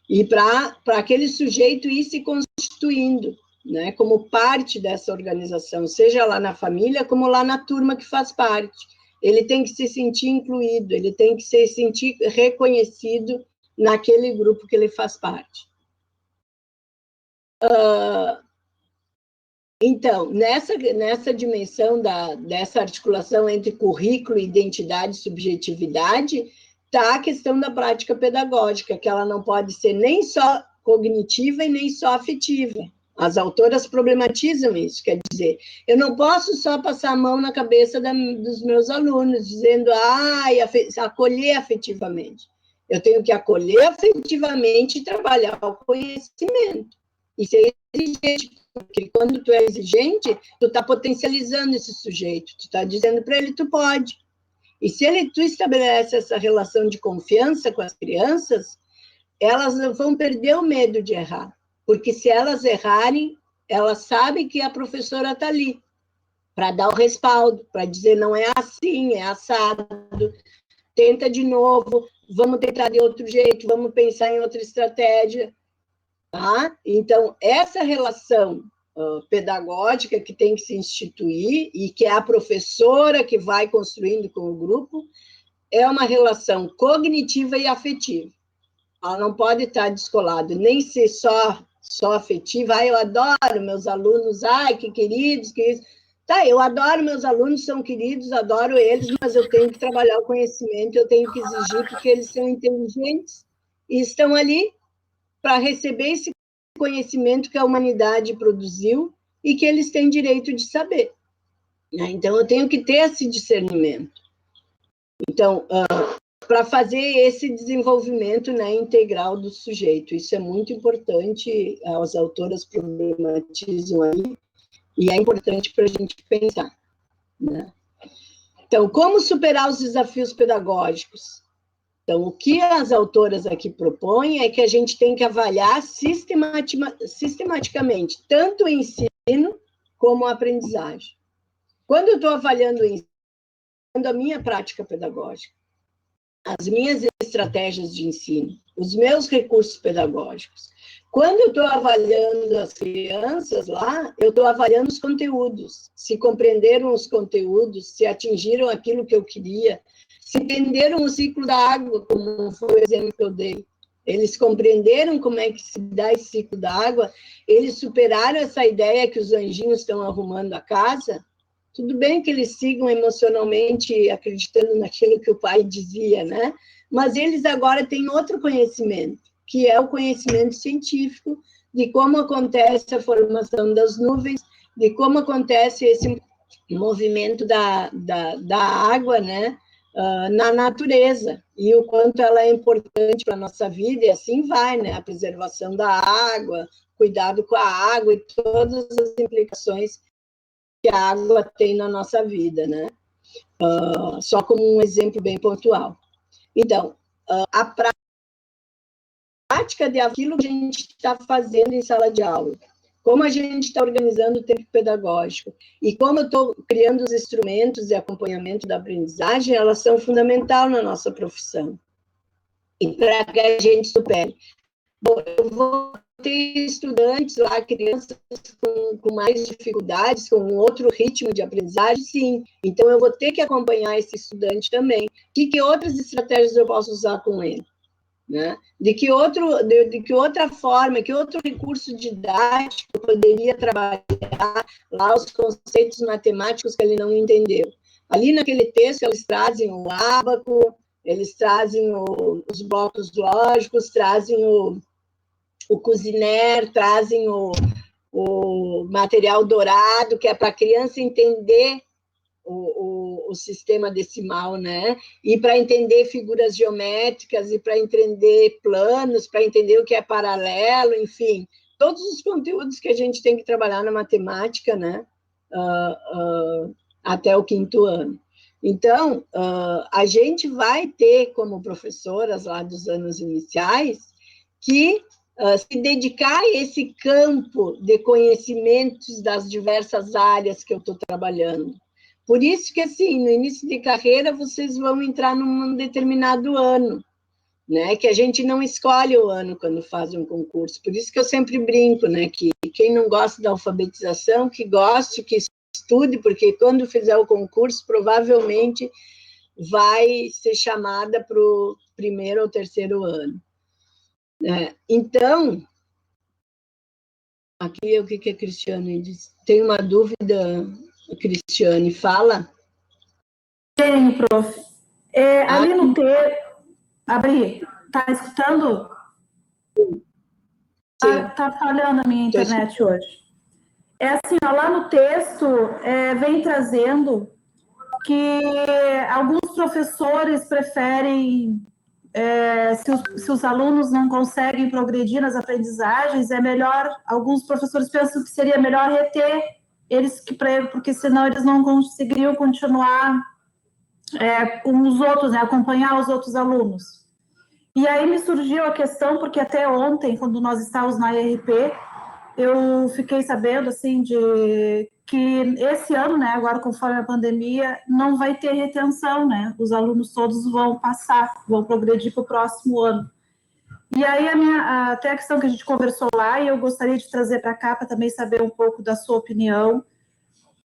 E para aquele sujeito ir se constituindo, né, como parte dessa organização, seja lá na família, como lá na turma que faz parte. ele tem que se sentir incluído, ele tem que se sentir reconhecido naquele grupo que ele faz parte. Então, nessa dimensão dessa articulação entre currículo, identidade e subjetividade, está a questão da prática pedagógica, que ela não pode ser nem só cognitiva e nem só afetiva. As autoras problematizam isso, quer dizer, eu não posso só passar a mão na cabeça dos meus alunos, dizendo, acolher afetivamente. Eu tenho que acolher afetivamente e trabalhar o conhecimento. E ser exigente, porque quando tu é exigente, tu está potencializando esse sujeito, tu está dizendo para ele, tu pode. E se tu estabelece essa relação de confiança com as crianças, elas não vão perder o medo de errar. Porque se elas errarem, elas sabem que a professora está ali para dar o respaldo, para dizer não é assim, é assado, tenta de novo, vamos tentar de outro jeito, vamos pensar em outra estratégia. Tá? Então, essa relação pedagógica que tem que se instituir e que é a professora que vai construindo com o grupo, é uma relação cognitiva e afetiva. Ela não pode estar descolada, nem ser só afetiva. Eu adoro meus alunos, que queridos. Tá, eu adoro meus alunos, são queridos, adoro eles, mas eu tenho que trabalhar o conhecimento, eu tenho que exigir, porque eles são inteligentes e estão ali para receber esse conhecimento que a humanidade produziu e que eles têm direito de saber. Então, eu tenho que ter esse discernimento. Então, para fazer esse desenvolvimento, né, integral do sujeito. Isso é muito importante, as autoras problematizam aí, e é importante para a gente pensar. Né? Então, como superar os desafios pedagógicos? Então, o que as autoras aqui propõem é que a gente tem que avaliar sistematicamente tanto o ensino como a aprendizagem. Quando eu estou avaliando o ensino, a minha prática pedagógica, as minhas estratégias de ensino, os meus recursos pedagógicos. Quando eu estou avaliando as crianças lá, eu estou avaliando os conteúdos, se compreenderam os conteúdos, se atingiram aquilo que eu queria, se entenderam o ciclo da água, como foi o exemplo que eu dei. Eles compreenderam como é que se dá esse ciclo da água, eles superaram essa ideia que os anjinhos estão arrumando a casa. Tudo bem que eles sigam emocionalmente acreditando naquilo que o pai dizia, né? Mas eles agora têm outro conhecimento, que é o conhecimento científico de como acontece a formação das nuvens, de como acontece esse movimento da água, né? Na natureza, e o quanto ela é importante para a nossa vida, e assim vai, né? A preservação da água, cuidado com a água e todas as implicações que a água tem na nossa vida, né? Só como um exemplo bem pontual. Então, a prática de aquilo que a gente está fazendo em sala de aula, como a gente está organizando o tempo pedagógico e como eu estou criando os instrumentos de acompanhamento da aprendizagem, elas são fundamentais na nossa profissão. E para que a gente supere. Bom, eu vou ter estudantes lá, crianças com mais dificuldades, com um outro ritmo de aprendizagem, sim. Então, eu vou ter que acompanhar esse estudante também. Que outras estratégias eu posso usar com ele? Né? De que outra forma, que outro recurso didático eu poderia trabalhar lá os conceitos matemáticos que ele não entendeu. Ali naquele texto, eles trazem o ábaco, eles trazem os blocos lógicos, trazem o Cousiner, trazem o material dourado, que é para a criança entender o sistema decimal, né? E para entender figuras geométricas, e para entender planos, para entender o que é paralelo, enfim, todos os conteúdos que a gente tem que trabalhar na matemática, né? Até o 5º ano. Então, a gente vai ter, como professoras lá dos anos iniciais, que se dedicar a esse campo de conhecimentos das diversas áreas que eu estou trabalhando. Por isso que, assim, no início de carreira, vocês vão entrar num determinado ano, né? Que a gente não escolhe o ano quando faz um concurso. Por isso que eu sempre brinco, né? Que quem não gosta da alfabetização, que goste, que estude, porque quando fizer o concurso, provavelmente vai ser chamada para o 1º ou 3º ano. Então, aqui o que a Cristiane diz? Tem uma dúvida, Cristiane, fala? Tenho, prof. Ali no texto... Abri, tá escutando? Tá falhando a minha internet hoje. Assim, ó, lá no texto, vem trazendo que alguns professores preferem, se os alunos não conseguem progredir nas aprendizagens, é melhor, alguns professores pensam que seria melhor reter eles, porque senão eles não conseguiriam continuar com os outros, né, acompanhar os outros alunos. E aí me surgiu a questão, porque até ontem, quando nós estávamos na IRP, eu fiquei sabendo, assim, de que esse ano, né, agora conforme a pandemia, não vai ter retenção, né, os alunos todos vão passar, vão progredir para o próximo ano. E aí até a questão que a gente conversou lá, e eu gostaria de trazer para cá, para também saber um pouco da sua opinião,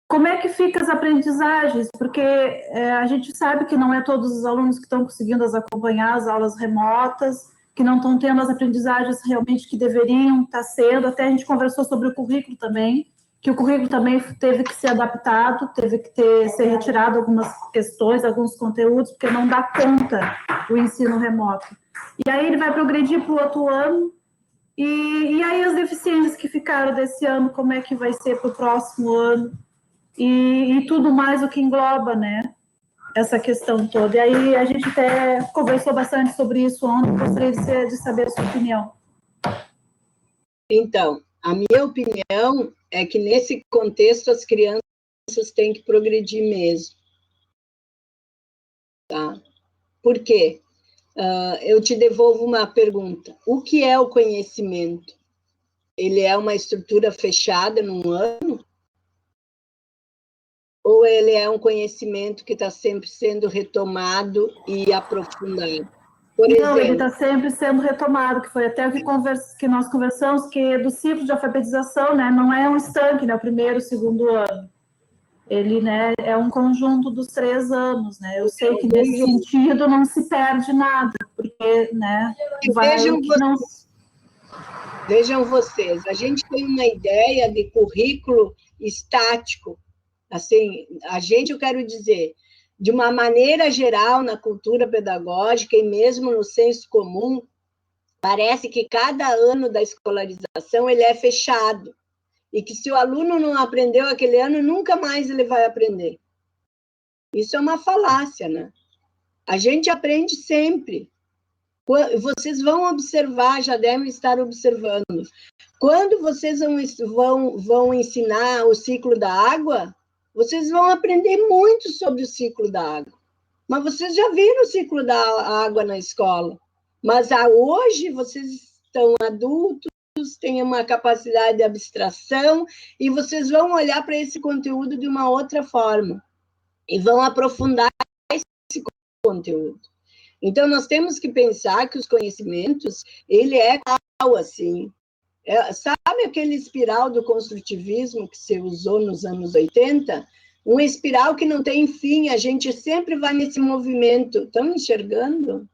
como é que fica as aprendizagens? Porque a gente sabe que não é todos os alunos que estão conseguindo acompanhar as aulas remotas, que não estão tendo as aprendizagens realmente que deveriam estar sendo. Até a gente conversou sobre o currículo também, que o currículo também teve que ser adaptado, teve que ser retirado algumas questões, alguns conteúdos, porque não dá conta o ensino remoto. E aí ele vai progredir para o outro ano, e aí as deficiências que ficaram desse ano, como é que vai ser para o próximo ano? E tudo mais o que engloba, né, essa questão toda. E aí a gente até conversou bastante sobre isso ontem, gostaria de saber a sua opinião. Então, a minha opinião é que nesse contexto as crianças têm que progredir mesmo. Tá? Por quê? Eu te devolvo uma pergunta. O que é o conhecimento? Ele é uma estrutura fechada num ano? Ou ele é um conhecimento que está sempre sendo retomado e aprofundado? Por exemplo, ele está sempre sendo retomado, que foi até o que nós conversamos, que do ciclo de alfabetização, né, não é um estanque, né, o 1º, 2º ano. Ele, né, é um conjunto dos 3 anos, né? Eu sei que nesse sentido não se perde nada, porque, né, Vejam vocês, a gente tem uma ideia de currículo estático. Assim, eu quero dizer, de uma maneira geral, na cultura pedagógica e mesmo no senso comum, parece que cada ano da escolarização ele é fechado, e que se o aluno não aprendeu aquele ano, nunca mais ele vai aprender. Isso é uma falácia, né? A gente aprende sempre. Vocês vão observar, já devem estar observando. Quando vocês vão ensinar o ciclo da água, vocês vão aprender muito sobre o ciclo da água. Mas vocês já viram o ciclo da água na escola. Mas hoje vocês estão adultos, têm uma capacidade de abstração, e vocês vão olhar para esse conteúdo de uma outra forma. E vão aprofundar esse conteúdo. Então, nós temos que pensar que os conhecimentos, ele é tal, assim. Sabe aquele espiral do construtivismo que se usou nos anos 80? Um espiral que não tem fim, a gente sempre vai nesse movimento. Estão enxergando?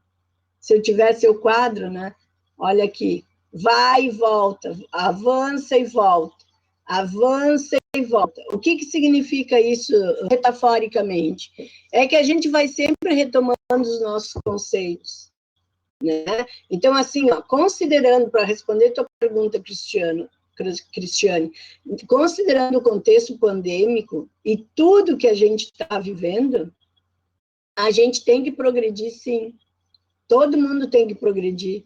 Se eu tivesse o quadro, né? Olha aqui, vai e volta, avança e volta, avança e volta. O que significa isso metaforicamente? É que a gente vai sempre retomando os nossos conceitos, né? Então, assim, ó, considerando, para responder a tua pergunta, Cristiane, considerando o contexto pandêmico e tudo que a gente está vivendo, a gente tem que progredir, sim. Todo mundo tem que progredir,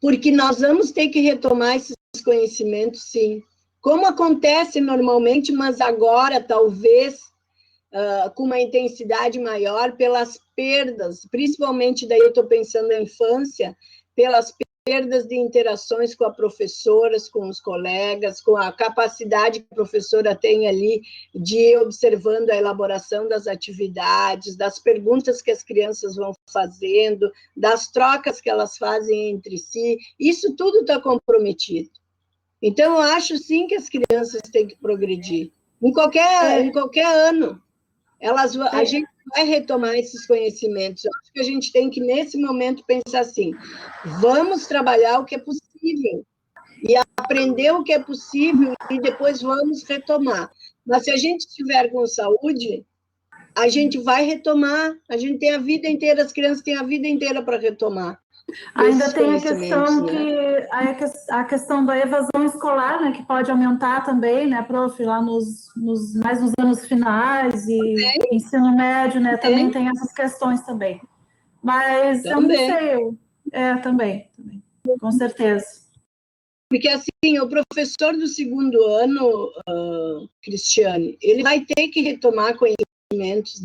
porque nós vamos ter que retomar esses conhecimentos, sim. Como acontece normalmente, mas agora, talvez, com uma intensidade maior, pelas perdas, principalmente, daí eu estou pensando na infância, pelas perdas de interações com as professoras, com os colegas, com a capacidade que a professora tem ali de ir observando a elaboração das atividades, das perguntas que as crianças vão fazendo, das trocas que elas fazem entre si, isso tudo está comprometido. Então, eu acho, sim, que as crianças têm que progredir, em qualquer ano. A gente vai retomar esses conhecimentos. Eu acho que a gente tem que, nesse momento, pensar assim, vamos trabalhar o que é possível, e aprender o que é possível, e depois vamos retomar. Mas se a gente estiver com saúde, a gente vai retomar, a gente tem a vida inteira, as crianças têm a vida inteira para retomar. Ainda tem a questão a questão da evasão escolar, né, que pode aumentar também, né, prof, lá mais nos anos finais e ensino médio, né, também tem essas questões também. Mas eu não sei, também, com certeza. Porque, assim, o professor do segundo ano, Cristiane, ele vai ter que retomar conhecimentos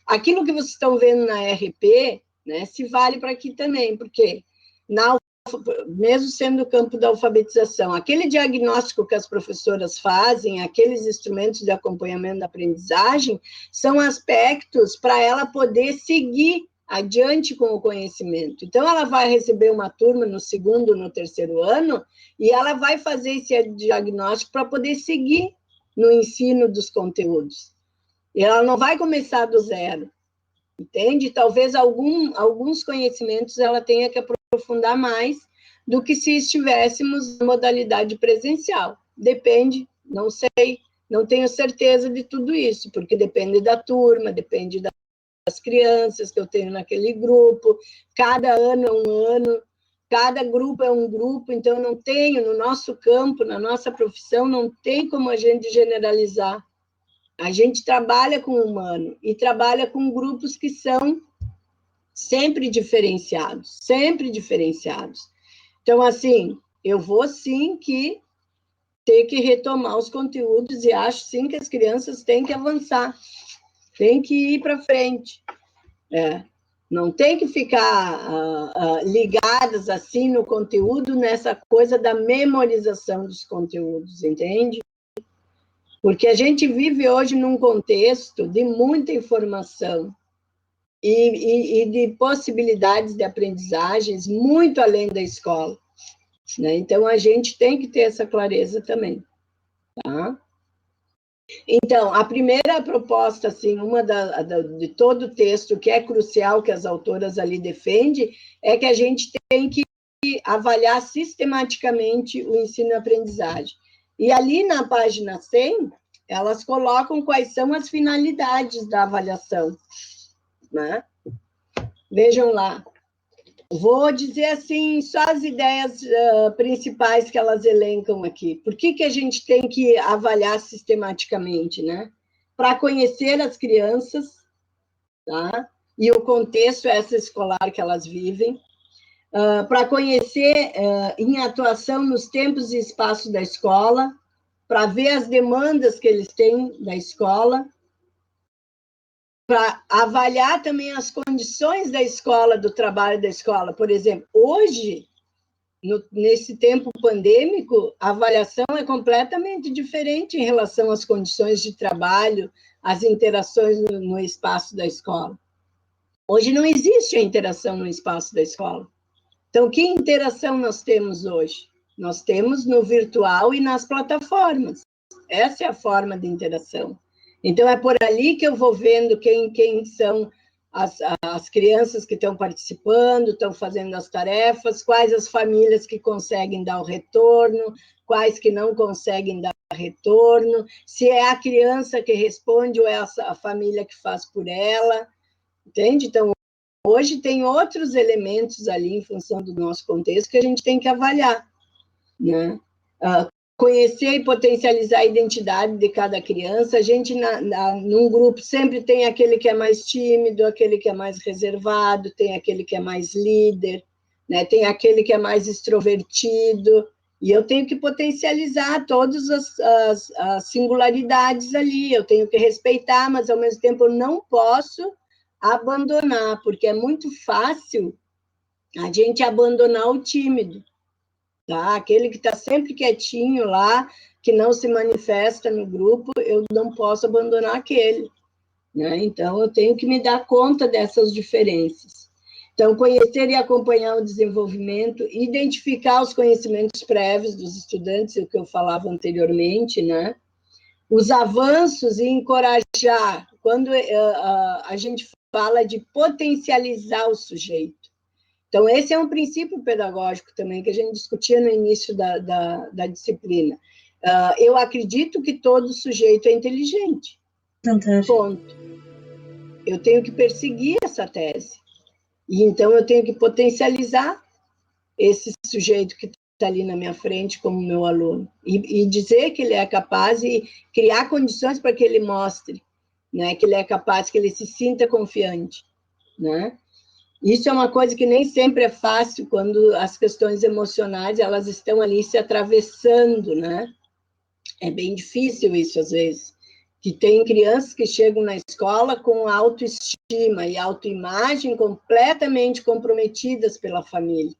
aquilo que vocês estão vendo na RP, né, se vale para aqui também, porque mesmo sendo o campo da alfabetização, aquele diagnóstico que as professoras fazem, aqueles instrumentos de acompanhamento da aprendizagem, são aspectos para ela poder seguir adiante com o conhecimento. Então, ela vai receber uma turma no segundo, no terceiro ano, e ela vai fazer esse diagnóstico para poder seguir no ensino dos conteúdos. E ela não vai começar do zero, entende? Talvez alguns conhecimentos ela tenha que aprofundar mais do que se estivéssemos na modalidade presencial. Depende, não sei, não tenho certeza de tudo isso, porque depende da turma, depende das crianças que eu tenho naquele grupo, cada ano é um ano, cada grupo é um grupo, então não tenho, no nosso campo, na nossa profissão, não tem como a gente generalizar. A gente trabalha com o humano e trabalha com grupos que são sempre diferenciados, sempre diferenciados. Então, assim, eu vou sim que ter que retomar os conteúdos e acho sim que as crianças têm que avançar, têm que ir para frente. Não tem que ficar ligadas assim no conteúdo, nessa coisa da memorização dos conteúdos, entende? Porque a gente vive hoje num contexto de muita informação e de possibilidades de aprendizagens muito além da escola, né? Então, a gente tem que ter essa clareza também, tá? Então, a primeira proposta, assim, de todo o texto, que é crucial, que as autoras ali defendem, é que a gente tem que avaliar sistematicamente o ensino e aprendizagem. E ali na página 100, elas colocam quais são as finalidades da avaliação, né? Vejam lá. Vou dizer, assim, só as ideias principais que elas elencam aqui. Por que a gente tem que avaliar sistematicamente, né? Para conhecer as crianças, tá? E o contexto extraescolar que elas vivem, para conhecer em atuação nos tempos e espaços da escola, para ver as demandas que eles têm da escola, para avaliar também as condições da escola, do trabalho da escola. Por exemplo, hoje, nesse tempo pandêmico, a avaliação é completamente diferente em relação às condições de trabalho, às interações no espaço da escola. Hoje não existe a interação no espaço da escola. Então, que interação nós temos hoje? Nós temos no virtual e nas plataformas. Essa é a forma de interação. Então, é por ali que eu vou vendo quem são as crianças que estão participando, estão fazendo as tarefas, quais as famílias que conseguem dar o retorno, quais que não conseguem dar retorno, se é a criança que responde ou é a família que faz por ela, entende? Então, hoje tem outros elementos ali, em função do nosso contexto, que a gente tem que avaliar, né? Conhecer e potencializar a identidade de cada criança. A gente, num grupo, sempre tem aquele que é mais tímido, aquele que é mais reservado, tem aquele que é mais líder, né? Tem aquele que é mais extrovertido, e eu tenho que potencializar todas as singularidades ali, eu tenho que respeitar, mas, ao mesmo tempo, eu não posso abandonar, porque é muito fácil a gente abandonar o tímido, tá? Aquele que está sempre quietinho lá, que não se manifesta no grupo, eu não posso abandonar aquele, né? Então, eu tenho que me dar conta dessas diferenças. Então, conhecer e acompanhar o desenvolvimento, identificar os conhecimentos prévios dos estudantes, o que eu falava anteriormente, né? os avanços e encorajar, quando a gente fala de potencializar o sujeito. Então, esse é um princípio pedagógico também, que a gente discutia no início da disciplina. Eu acredito que todo sujeito é inteligente. Fantástico. Ponto. Eu tenho que perseguir essa tese. E então eu tenho que potencializar esse sujeito que está ali na minha frente como meu aluno. E dizer que ele é capaz e criar condições para que ele mostre, né, que ele é capaz, que ele se sinta confiante, né? Isso é uma coisa que nem sempre é fácil quando as questões emocionais elas estão ali se atravessando, né? É bem difícil isso às vezes. Que tem crianças que chegam na escola com autoestima e autoimagem completamente comprometidas pela família.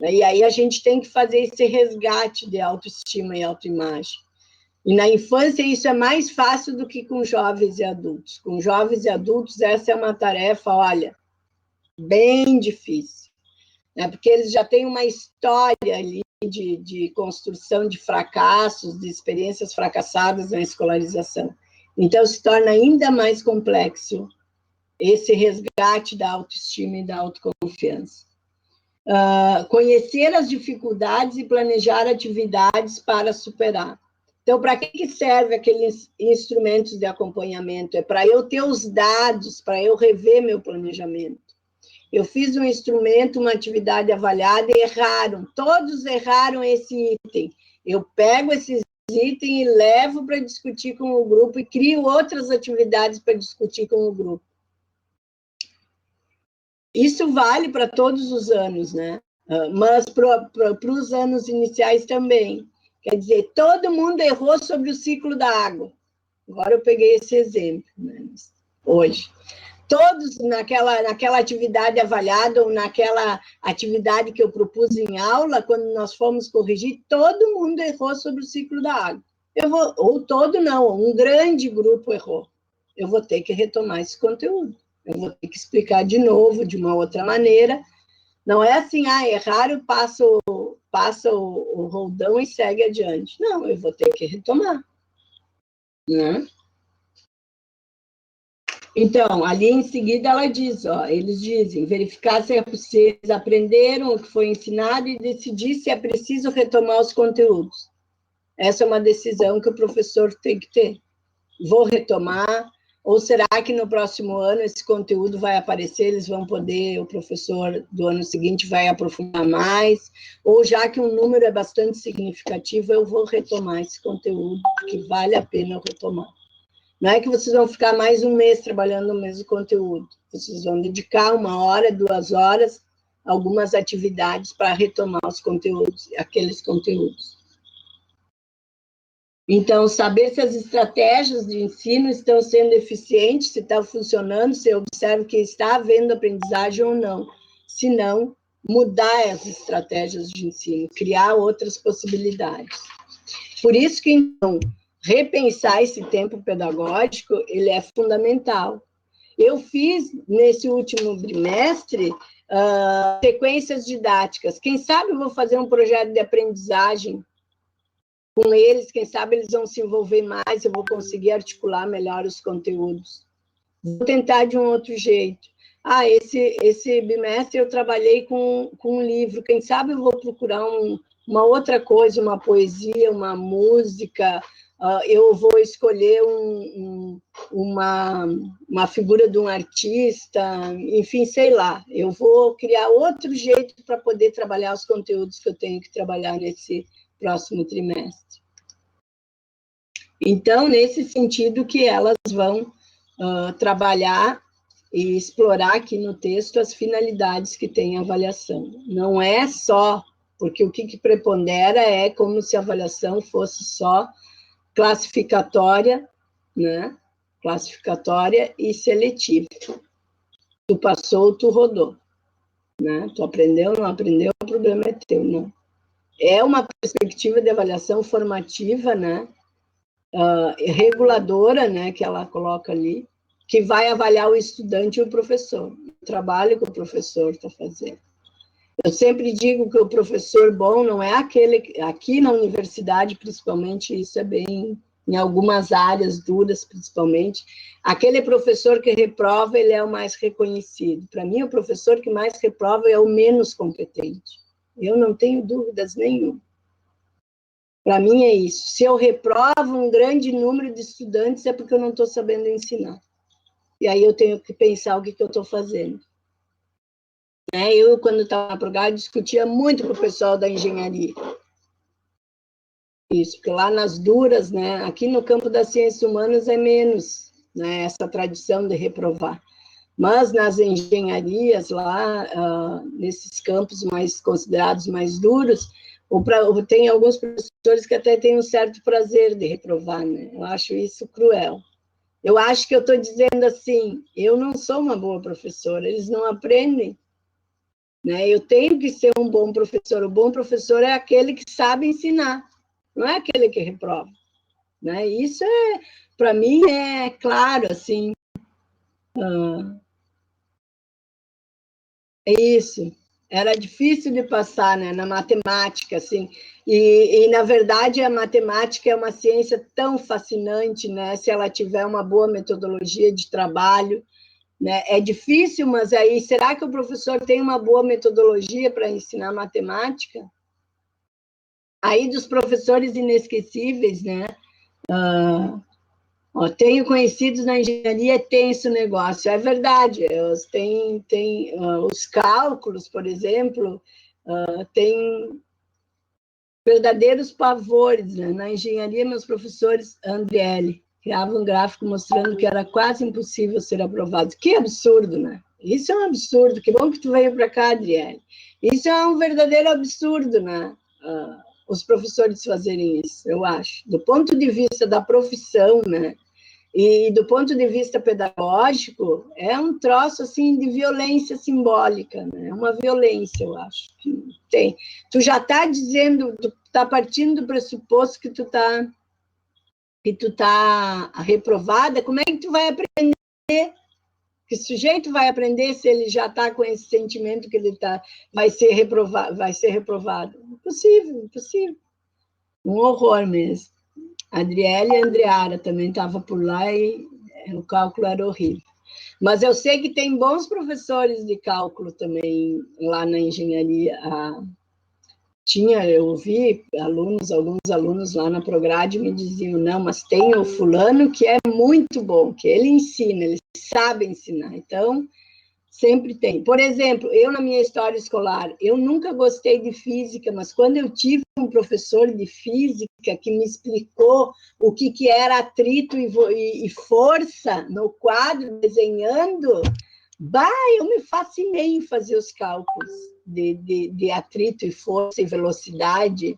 E aí a gente tem que fazer esse resgate de autoestima e autoimagem. E na infância isso é mais fácil do que com jovens e adultos. Com jovens e adultos essa é uma tarefa, olha, bem difícil, né? Porque eles já têm uma história ali de construção de fracassos, de experiências fracassadas na escolarização. Então, se torna ainda mais complexo esse resgate da autoestima e da autoconfiança. Conhecer as dificuldades e planejar atividades para superar. Então, para que serve aqueles instrumentos de acompanhamento? É para eu ter os dados, para eu rever meu planejamento. Eu fiz um instrumento, uma atividade avaliada e erraram. Todos erraram esse item. Eu pego esses itens e levo para discutir com o grupo e crio outras atividades para discutir com o grupo. Isso vale para todos os anos, né? Mas para os anos iniciais também. Quer dizer, todo mundo errou sobre o ciclo da água. Agora eu peguei esse exemplo, né, hoje. Todos naquela atividade avaliada ou naquela atividade que eu propus em aula, quando nós fomos corrigir, todo mundo errou sobre o ciclo da água. Ou todo não, um grande grupo errou. Eu vou ter que retomar esse conteúdo. Eu vou ter que explicar de novo, de uma outra maneira. Não é assim, erraram, passa o roldão e segue adiante. Não, eu vou ter que retomar, né? Então, ali em seguida ela diz, eles dizem, verificar se eles aprenderam o que foi ensinado e decidir se é preciso retomar os conteúdos. Essa é uma decisão que o professor tem que ter. Vou retomar, ou será que no próximo ano esse conteúdo vai aparecer, eles vão poder, o professor do ano seguinte vai aprofundar mais, ou já que um número é bastante significativo, eu vou retomar esse conteúdo, porque vale a pena eu retomar. Não é que vocês vão ficar mais um mês trabalhando no mesmo conteúdo. Vocês vão dedicar 1 hora, 2 horas, algumas atividades para retomar os conteúdos, aqueles conteúdos. Então, saber se as estratégias de ensino estão sendo eficientes, se está funcionando, se eu observo que está havendo aprendizagem ou não. Se não, mudar as estratégias de ensino, criar outras possibilidades. Por isso que, então, repensar esse tempo pedagógico, ele é fundamental. Eu fiz, nesse último bimestre, sequências didáticas. Quem sabe eu vou fazer um projeto de aprendizagem com eles, quem sabe eles vão se envolver mais, eu vou conseguir articular melhor os conteúdos. Vou tentar de um outro jeito. Esse bimestre eu trabalhei com um livro, quem sabe eu vou procurar uma outra coisa, uma poesia, uma música, eu vou escolher uma figura de um artista, enfim, sei lá. Eu vou criar outro jeito para poder trabalhar os conteúdos que eu tenho que trabalhar nesse próximo trimestre. Então, nesse sentido que elas vão trabalhar e explorar aqui no texto as finalidades que tem a avaliação. Não é só, porque o que prepondera é como se a avaliação fosse só classificatória, né? Classificatória e seletiva. Tu passou, tu rodou, né? Tu aprendeu, não aprendeu, o problema é teu, não. É uma perspectiva de avaliação formativa, né? Reguladora, né? Que ela coloca ali, que vai avaliar o estudante e o professor, o trabalho que o professor está fazendo. Eu sempre digo que o professor bom não é aquele, aqui na universidade, principalmente, isso é bem em algumas áreas duras, principalmente. Aquele professor que reprova, ele é o mais reconhecido. Para mim, o professor que mais reprova é o menos competente. Eu não tenho dúvidas nenhuma. Para mim é isso. Se eu reprovo um grande número de estudantes, é porque eu não estou sabendo ensinar. E aí eu tenho que pensar o que eu estou fazendo. Eu, quando estava na Prograde, discutia muito com o pessoal da engenharia. Isso, porque lá nas duras, né, aqui no campo das ciências humanas é menos, né, essa tradição de reprovar. Mas nas engenharias lá, nesses campos mais considerados mais duros, tem alguns professores que até têm um certo prazer de reprovar, né? Eu acho isso cruel. Eu acho que eu estou dizendo assim, eu não sou uma boa professora, eles não aprendem. Né? Eu tenho que ser um bom professor. O bom professor é aquele que sabe ensinar, não é aquele que reprova. Né? Isso, para mim, é claro, assim. Isso. Era difícil de passar, né, na matemática, assim. E, na verdade, a matemática é uma ciência tão fascinante, né, se ela tiver uma boa metodologia de trabalho. Né? É difícil, mas aí, será que o professor tem uma boa metodologia para ensinar matemática? Aí, dos professores inesquecíveis, né? Tenho conhecidos na engenharia, tem esse negócio. É verdade, tem os cálculos, por exemplo, tem verdadeiros pavores. Né? Na engenharia, meus professores, Andriele, criavam um gráfico mostrando que era quase impossível ser aprovado. Que absurdo, né? Isso é um absurdo. Que bom que tu veio para cá, Adriele. Isso é um verdadeiro absurdo, né? Os professores fazerem isso, eu acho. Do ponto de vista da profissão, né? E do ponto de vista pedagógico, é um troço, assim, de violência simbólica, né? É uma violência, eu acho, que tem. Tu já está dizendo, tu está partindo do pressuposto que tu tá reprovada, como é que tu vai aprender? Que sujeito vai aprender se ele já está com esse sentimento que ele vai ser reprovado? Impossível, impossível. Um horror mesmo. A Adriele e a Andreara também estavam por lá e o cálculo era horrível. Mas eu sei que tem bons professores de cálculo também lá na engenharia. Eu ouvi alguns alunos lá na Prograde me diziam, não, mas tem o fulano que é muito bom, que ele ensina, ele sabe ensinar. Então, sempre tem. Por exemplo, eu na minha história escolar, eu nunca gostei de física, mas quando eu tive um professor de física que me explicou o que era atrito e força no quadro, desenhando, eu me fascinei em fazer os cálculos de atrito e força e velocidade.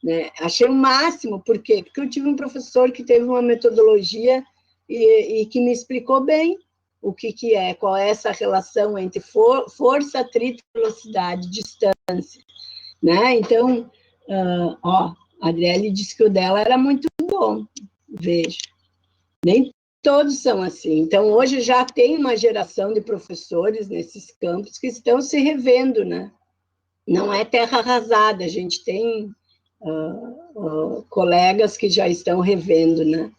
Né? Achei o máximo. Por quê? Porque eu tive um professor que teve uma metodologia e que me explicou bem qual é essa relação entre força, atrito, velocidade, distância. Né? Então, a Adriele disse que o dela era muito bom. Veja, nem todos são assim. Então, hoje já tem uma geração de professores nesses campos que estão se revendo, né? Não é terra arrasada, a gente tem colegas que já estão revendo, né?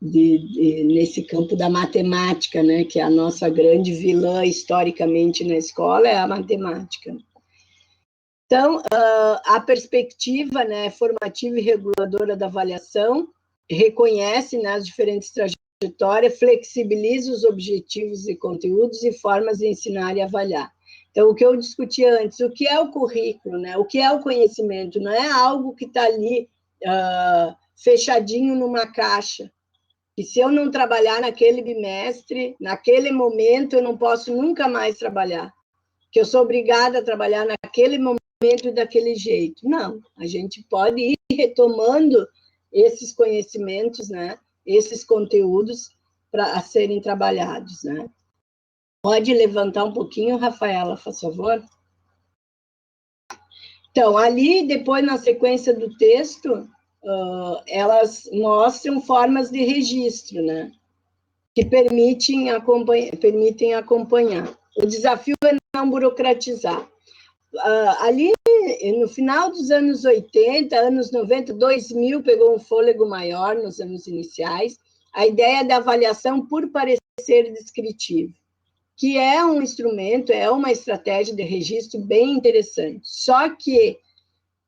Nesse campo da matemática, né? Que é a nossa grande vilã historicamente na escola, é a matemática. Então, a perspectiva, né, formativa e reguladora da avaliação reconhece, né, as diferentes trajetórias, flexibiliza os objetivos e conteúdos e formas de ensinar e avaliar. Então, o que eu discuti antes, o que é o currículo, né? O que é o conhecimento? Não é algo que está ali fechadinho numa caixa, e se eu não trabalhar naquele bimestre, naquele momento, eu não posso nunca mais trabalhar, que eu sou obrigada a trabalhar naquele momento e daquele jeito. Não, a gente pode ir retomando esses conhecimentos, né? Esses conteúdos para serem trabalhados, né? Pode levantar um pouquinho, Rafaela, por favor? Então, ali, depois, na sequência do texto, elas mostram formas de registro, né? Que permitem acompanhar. O desafio é não burocratizar. Ali no final dos anos 80, anos 90, 2000, pegou um fôlego maior nos anos iniciais, a ideia da avaliação por parecer descritivo, que é um instrumento, é uma estratégia de registro bem interessante. Só que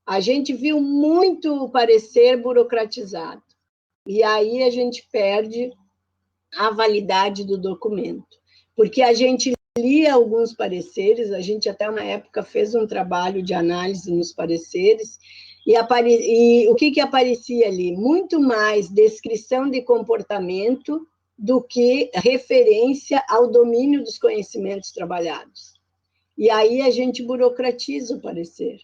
a gente viu muito parecer burocratizado, e aí a gente perde a validade do documento, porque a gente lia alguns pareceres, a gente até uma época fez um trabalho de análise nos pareceres, e o que aparecia ali? Muito mais descrição de comportamento do que referência ao domínio dos conhecimentos trabalhados. E aí a gente burocratiza o parecer.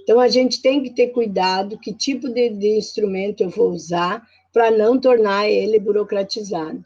Então, a gente tem que ter cuidado que tipo de instrumento eu vou usar para não tornar ele burocratizado.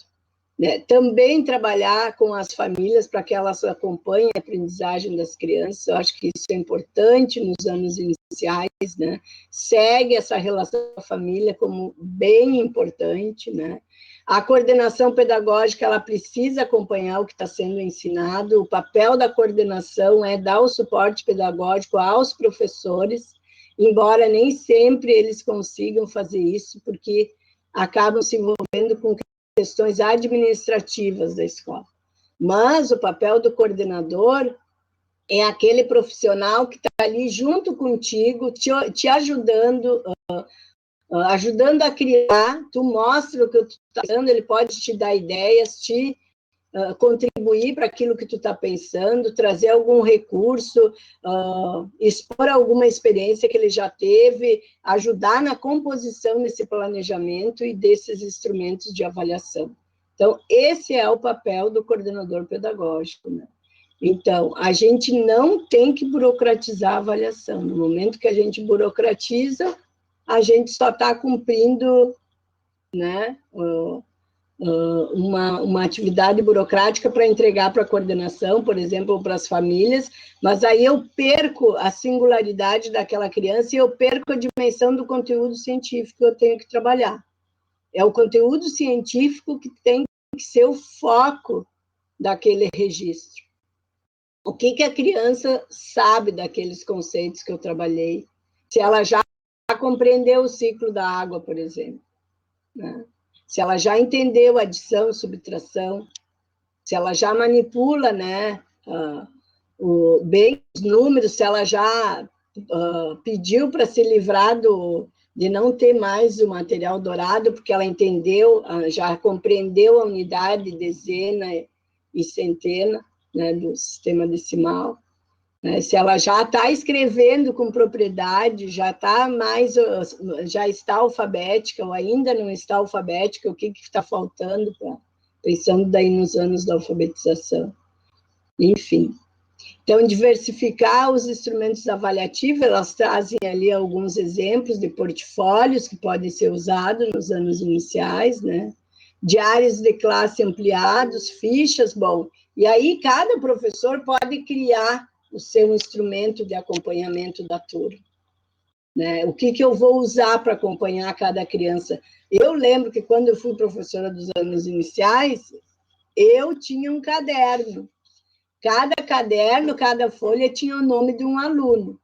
Né? Também trabalhar com as famílias para que elas acompanhem a aprendizagem das crianças, eu acho que isso é importante nos anos iniciais, né? Segue essa relação com a família como bem importante, né? A coordenação pedagógica, ela precisa acompanhar o que está sendo ensinado, o papel da coordenação é dar o suporte pedagógico aos professores, embora nem sempre eles consigam fazer isso, porque acabam se envolvendo com questões administrativas da escola. Mas o papel do coordenador é aquele profissional que está ali junto contigo, te ajudando, ajudando a criar, tu mostra o que tu está fazendo, ele pode te dar ideias, te contribuir para aquilo que tu está pensando, trazer algum recurso, expor alguma experiência que ele já teve, ajudar na composição desse planejamento e desses instrumentos de avaliação. Então, esse é o papel do coordenador pedagógico, né? Então, a gente não tem que burocratizar a avaliação. No momento que a gente burocratiza, a gente só está cumprindo, né, uma atividade burocrática para entregar para a coordenação, por exemplo, ou para as famílias, mas aí eu perco a singularidade daquela criança e eu perco a dimensão do conteúdo científico que eu tenho que trabalhar. É o conteúdo científico que tem que ser o foco daquele registro. O que a criança sabe daqueles conceitos que eu trabalhei? Se ela já compreendeu o ciclo da água, por exemplo, né? Se ela já entendeu adição, subtração, se ela já manipula, né, bem os números, se ela já pediu para se livrar de não ter mais o material dourado, porque ela entendeu, já compreendeu a unidade, dezena e centena, né, do sistema decimal. Né? Se ela já está escrevendo com propriedade, já está alfabética ou ainda não está alfabética, o que está faltando, pensando daí nos anos da alfabetização. Enfim. Então, diversificar os instrumentos avaliativos, elas trazem ali alguns exemplos de portfólios que podem ser usados nos anos iniciais, né? Diários de classe ampliados, fichas, bom, e aí cada professor pode criar o seu instrumento de acompanhamento da turma. Né? O que eu vou usar para acompanhar cada criança? Eu lembro que quando eu fui professora dos anos iniciais, eu tinha um caderno. Cada caderno, cada folha tinha o nome de um aluno.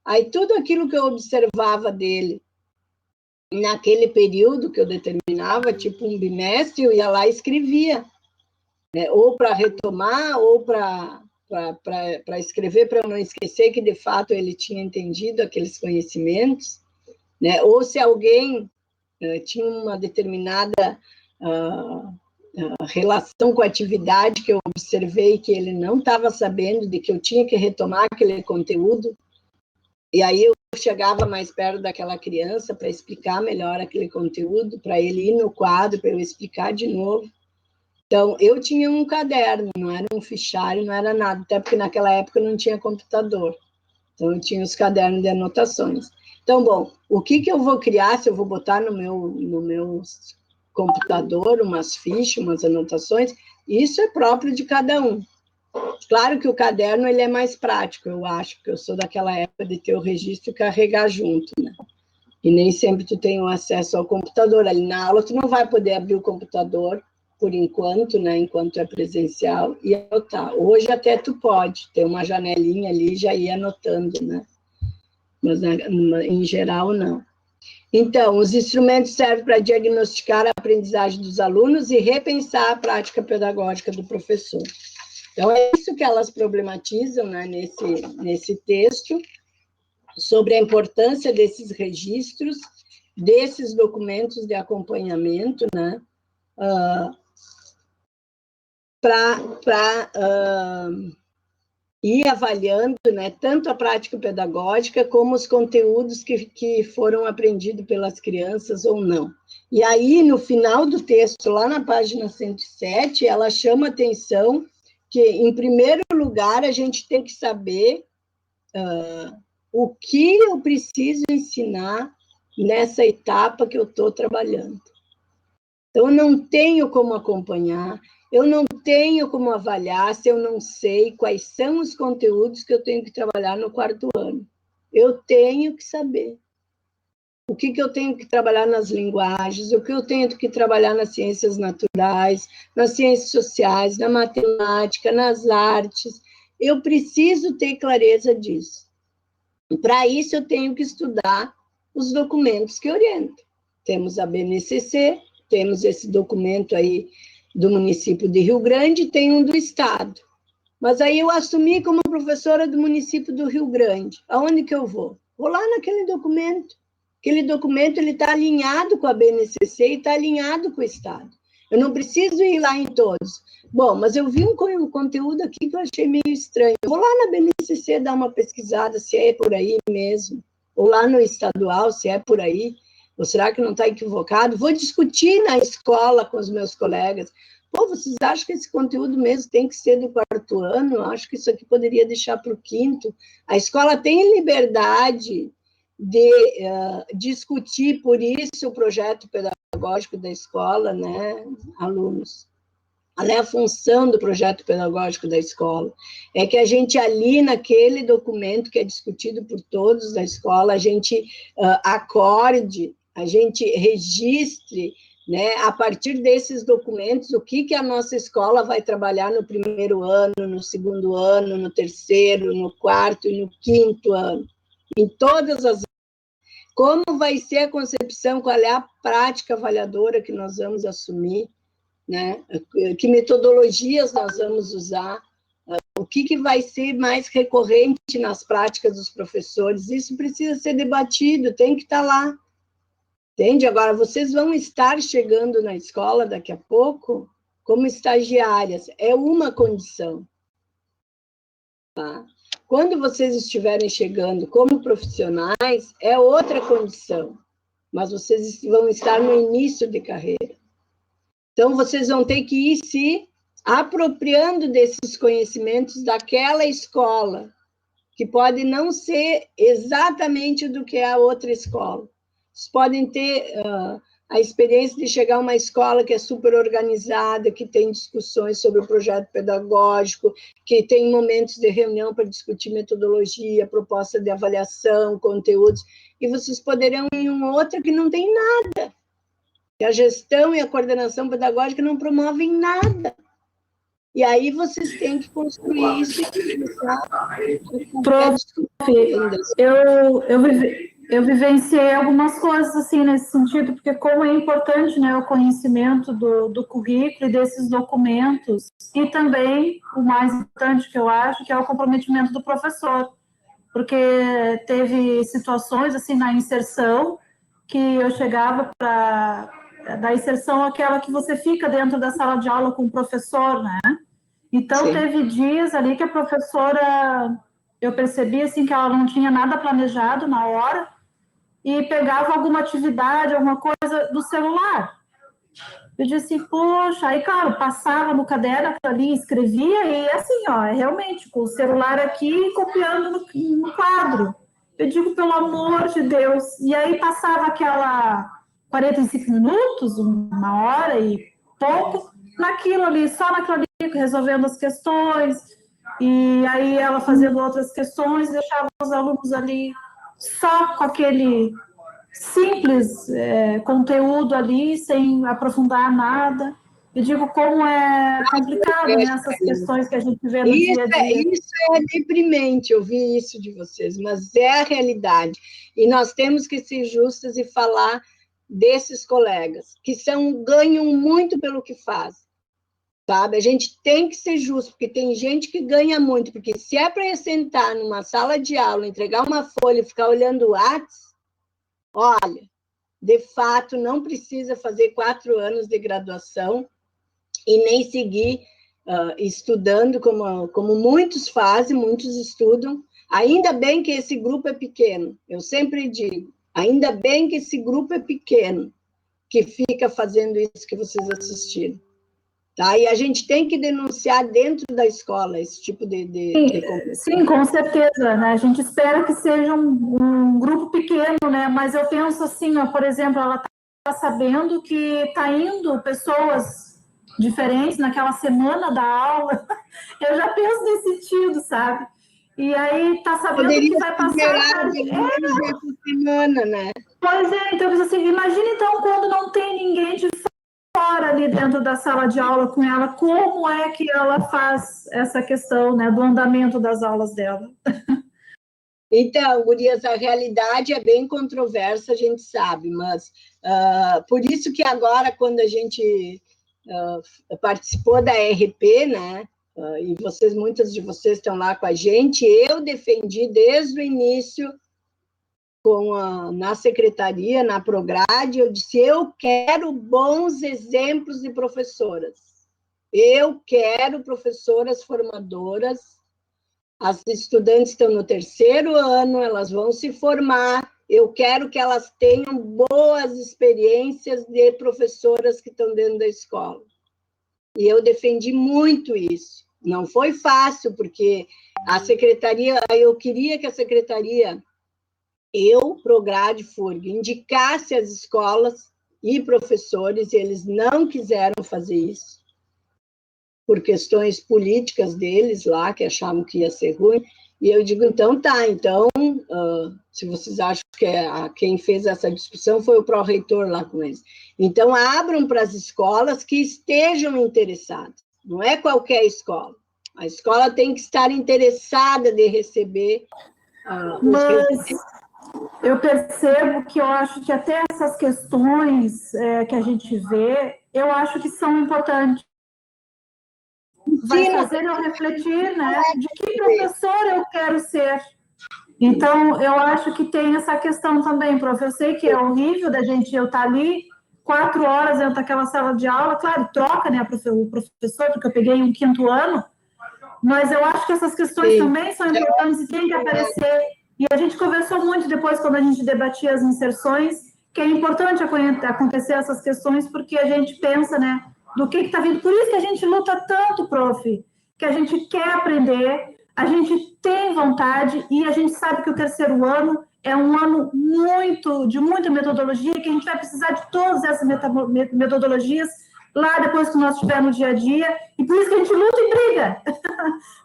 Aí tudo aquilo que eu observava dele naquele período que eu determinava, tipo um bimestre, eu ia lá e escrevia. Né? Ou para retomar, ou para escrever, para eu não esquecer que, de fato, ele tinha entendido aqueles conhecimentos, né? Ou se alguém tinha uma determinada relação com a atividade que eu observei que ele não estava sabendo, de que eu tinha que retomar aquele conteúdo, e aí eu chegava mais perto daquela criança para explicar melhor aquele conteúdo, para ele ir no quadro, para eu explicar de novo. Então, eu tinha um caderno, não era um fichário, não era nada, até porque naquela época não tinha computador. Então, eu tinha os cadernos de anotações. Então, bom, o que eu vou criar, se eu vou botar no meu computador umas fichas, umas anotações, isso é próprio de cada um. Claro que o caderno ele é mais prático, eu acho, porque eu sou daquela época de ter o registro e carregar junto, né? E nem sempre tu tem o acesso ao computador. Ali na aula, tu não vai poder abrir o computador por enquanto, né, enquanto é presencial, e anotar. Hoje até tu pode ter uma janelinha ali e já ir anotando, né? mas em geral não. Então, os instrumentos servem para diagnosticar a aprendizagem dos alunos e repensar a prática pedagógica do professor. Então, é isso que elas problematizam, né, nesse texto, sobre a importância desses registros, desses documentos de acompanhamento, né, para ir avaliando, né, tanto a prática pedagógica como os conteúdos que foram aprendidos pelas crianças ou não. E aí, no final do texto, lá na página 107, ela chama atenção que, em primeiro lugar, a gente tem que saber o que eu preciso ensinar nessa etapa que eu estou trabalhando. Então, eu não tenho como acompanhar, eu não tenho como avaliar se eu não sei quais são os conteúdos que eu tenho que trabalhar no 4º ano. Eu tenho que saber o que eu tenho que trabalhar nas linguagens, o que eu tenho que trabalhar nas ciências naturais, nas ciências sociais, na matemática, nas artes. Eu preciso ter clareza disso. E, para isso, eu tenho que estudar os documentos que orientam. Temos a BNCC, temos esse documento aí do município de Rio Grande, tem um do Estado. Mas aí eu assumi como professora do município do Rio Grande. Aonde que eu vou? Vou lá naquele documento. Aquele documento está alinhado com a BNCC e está alinhado com o Estado. Eu não preciso ir lá em todos. Bom, mas eu vi um conteúdo aqui que eu achei meio estranho. Eu vou lá na BNCC dar uma pesquisada se é por aí mesmo. Ou lá no estadual, se é por aí. Ou será que não está equivocado? Vou discutir na escola com os meus colegas. Pô, vocês acham que esse conteúdo mesmo tem que ser do 4º ano? Eu acho que isso aqui poderia deixar para o 5º. A escola tem liberdade de discutir, por isso, o projeto pedagógico da escola, né, alunos? Qual é a função do projeto pedagógico da escola? É que a gente ali, naquele documento que é discutido por todos da escola, a gente acorde, a gente registre, né, a partir desses documentos, o que a nossa escola vai trabalhar no 1º ano, no 2º ano, no 3º, no 4º e no 5º ano. Em todas as... Como vai ser a concepção, qual é a prática avaliadora que nós vamos assumir, né? Que metodologias nós vamos usar, o que vai ser mais recorrente nas práticas dos professores, isso precisa ser debatido, tem que estar lá, entende? Agora, vocês vão estar chegando na escola daqui a pouco como estagiárias, é uma condição, tá? Quando vocês estiverem chegando como profissionais, é outra condição, mas vocês vão estar no início de carreira. Então, vocês vão ter que ir se apropriando desses conhecimentos daquela escola, que pode não ser exatamente do que é a outra escola. Vocês podem ter a experiência de chegar a uma escola que é super organizada, que tem discussões sobre o projeto pedagógico, que tem momentos de reunião para discutir metodologia, proposta de avaliação, conteúdos, e vocês poderão ir em uma outra que não tem nada. A gestão e a coordenação pedagógica não promovem nada. E aí vocês têm que construir isso e começar eu vivenciei algumas coisas assim nesse sentido, porque como é importante, né, o conhecimento do currículo e desses documentos, e também o mais importante que eu acho, que é o comprometimento do professor, porque teve situações assim na inserção que eu chegava para da inserção, aquela que você fica dentro da sala de aula com o professor, né? Então, sim, teve dias ali que a professora, eu percebi assim que ela não tinha nada planejado na hora e pegava alguma atividade, alguma coisa do celular. Eu disse assim, poxa, aí, claro, passava no caderno ali, escrevia e assim, ó, realmente, com o celular aqui, copiando no quadro. Eu digo, pelo amor de Deus. E aí passava aquela 45 minutos, 1 hora e pouco, naquilo ali, só naquilo ali, resolvendo as questões, e aí ela fazendo outras questões, deixava os alunos ali só com aquele simples conteúdo ali, sem aprofundar nada. e digo como é complicado, né, essas questões que a gente vê no dia a dia. Isso é deprimente, ouvir isso de vocês, mas é a realidade. E nós temos que ser justas e falar desses colegas, que ganham muito pelo que fazem, sabe? A gente tem que ser justo, porque tem gente que ganha muito, porque se é para sentar numa sala de aula, entregar uma folha e ficar olhando o WhatsApp, olha, de fato, não precisa fazer 4 anos de graduação e nem seguir estudando como muitos fazem, muitos estudam. Ainda bem que esse grupo é pequeno, eu sempre digo, ainda bem que esse grupo é pequeno, que fica fazendo isso que vocês assistiram. Tá? E a gente tem que denunciar dentro da escola esse tipo de Sim, com certeza, né? A gente espera que seja um grupo pequeno, né? Mas eu penso assim, ó, por exemplo, ela está sabendo que está indo pessoas diferentes naquela semana da aula. Eu já penso nesse sentido, sabe? E aí está sabendo que vai passar... semana, né? Pois é, então assim, imagina então quando não tem ninguém de fora ali dentro da sala de aula com ela, como é que ela faz essa questão, né, do andamento das aulas dela? Então, gurias, a realidade é bem controversa, a gente sabe, mas por isso que agora, quando a gente participou da RP, né, e muitas de vocês estão lá com a gente, eu defendi desde o início na secretaria, na Prograde, eu disse, eu quero bons exemplos de professoras. Eu quero professoras formadoras. As estudantes estão no 3º ano, elas vão se formar. Eu quero que elas tenham boas experiências de professoras que estão dentro da escola. E eu defendi muito isso. Não foi fácil, porque a secretaria, eu queria que a secretaria... Prograde FURG, indicasse as escolas e professores, e eles não quiseram fazer isso, por questões políticas deles lá, que achavam que ia ser ruim, e eu digo, então tá, se vocês acham que quem fez essa discussão foi o pró-reitor lá com eles, então abram para as escolas que estejam interessadas, não é qualquer escola, a escola tem que estar interessada de receber os residentes. Eu percebo que eu acho que até essas questões que a gente vê, eu acho que são importantes. Vai fazer eu refletir, né, de que professor eu quero ser. Então, eu acho que tem essa questão também, prof. Eu sei que é horrível eu estar ali 4 horas dentro daquela sala de aula, claro, troca, né, o professor, porque eu peguei um 5º ano, mas eu acho que essas questões também são importantes e têm que aparecer. E a gente conversou muito depois, quando a gente debatia as inserções, que é importante acontecer essas questões, porque a gente pensa, né, do que está vindo. Por isso que a gente luta tanto, prof, que a gente quer aprender, a gente tem vontade, e a gente sabe que o 3º ano é um ano de muita metodologia, que a gente vai precisar de todas essas metodologias lá depois que nós estivermos no dia a dia, e por isso que a gente luta e briga,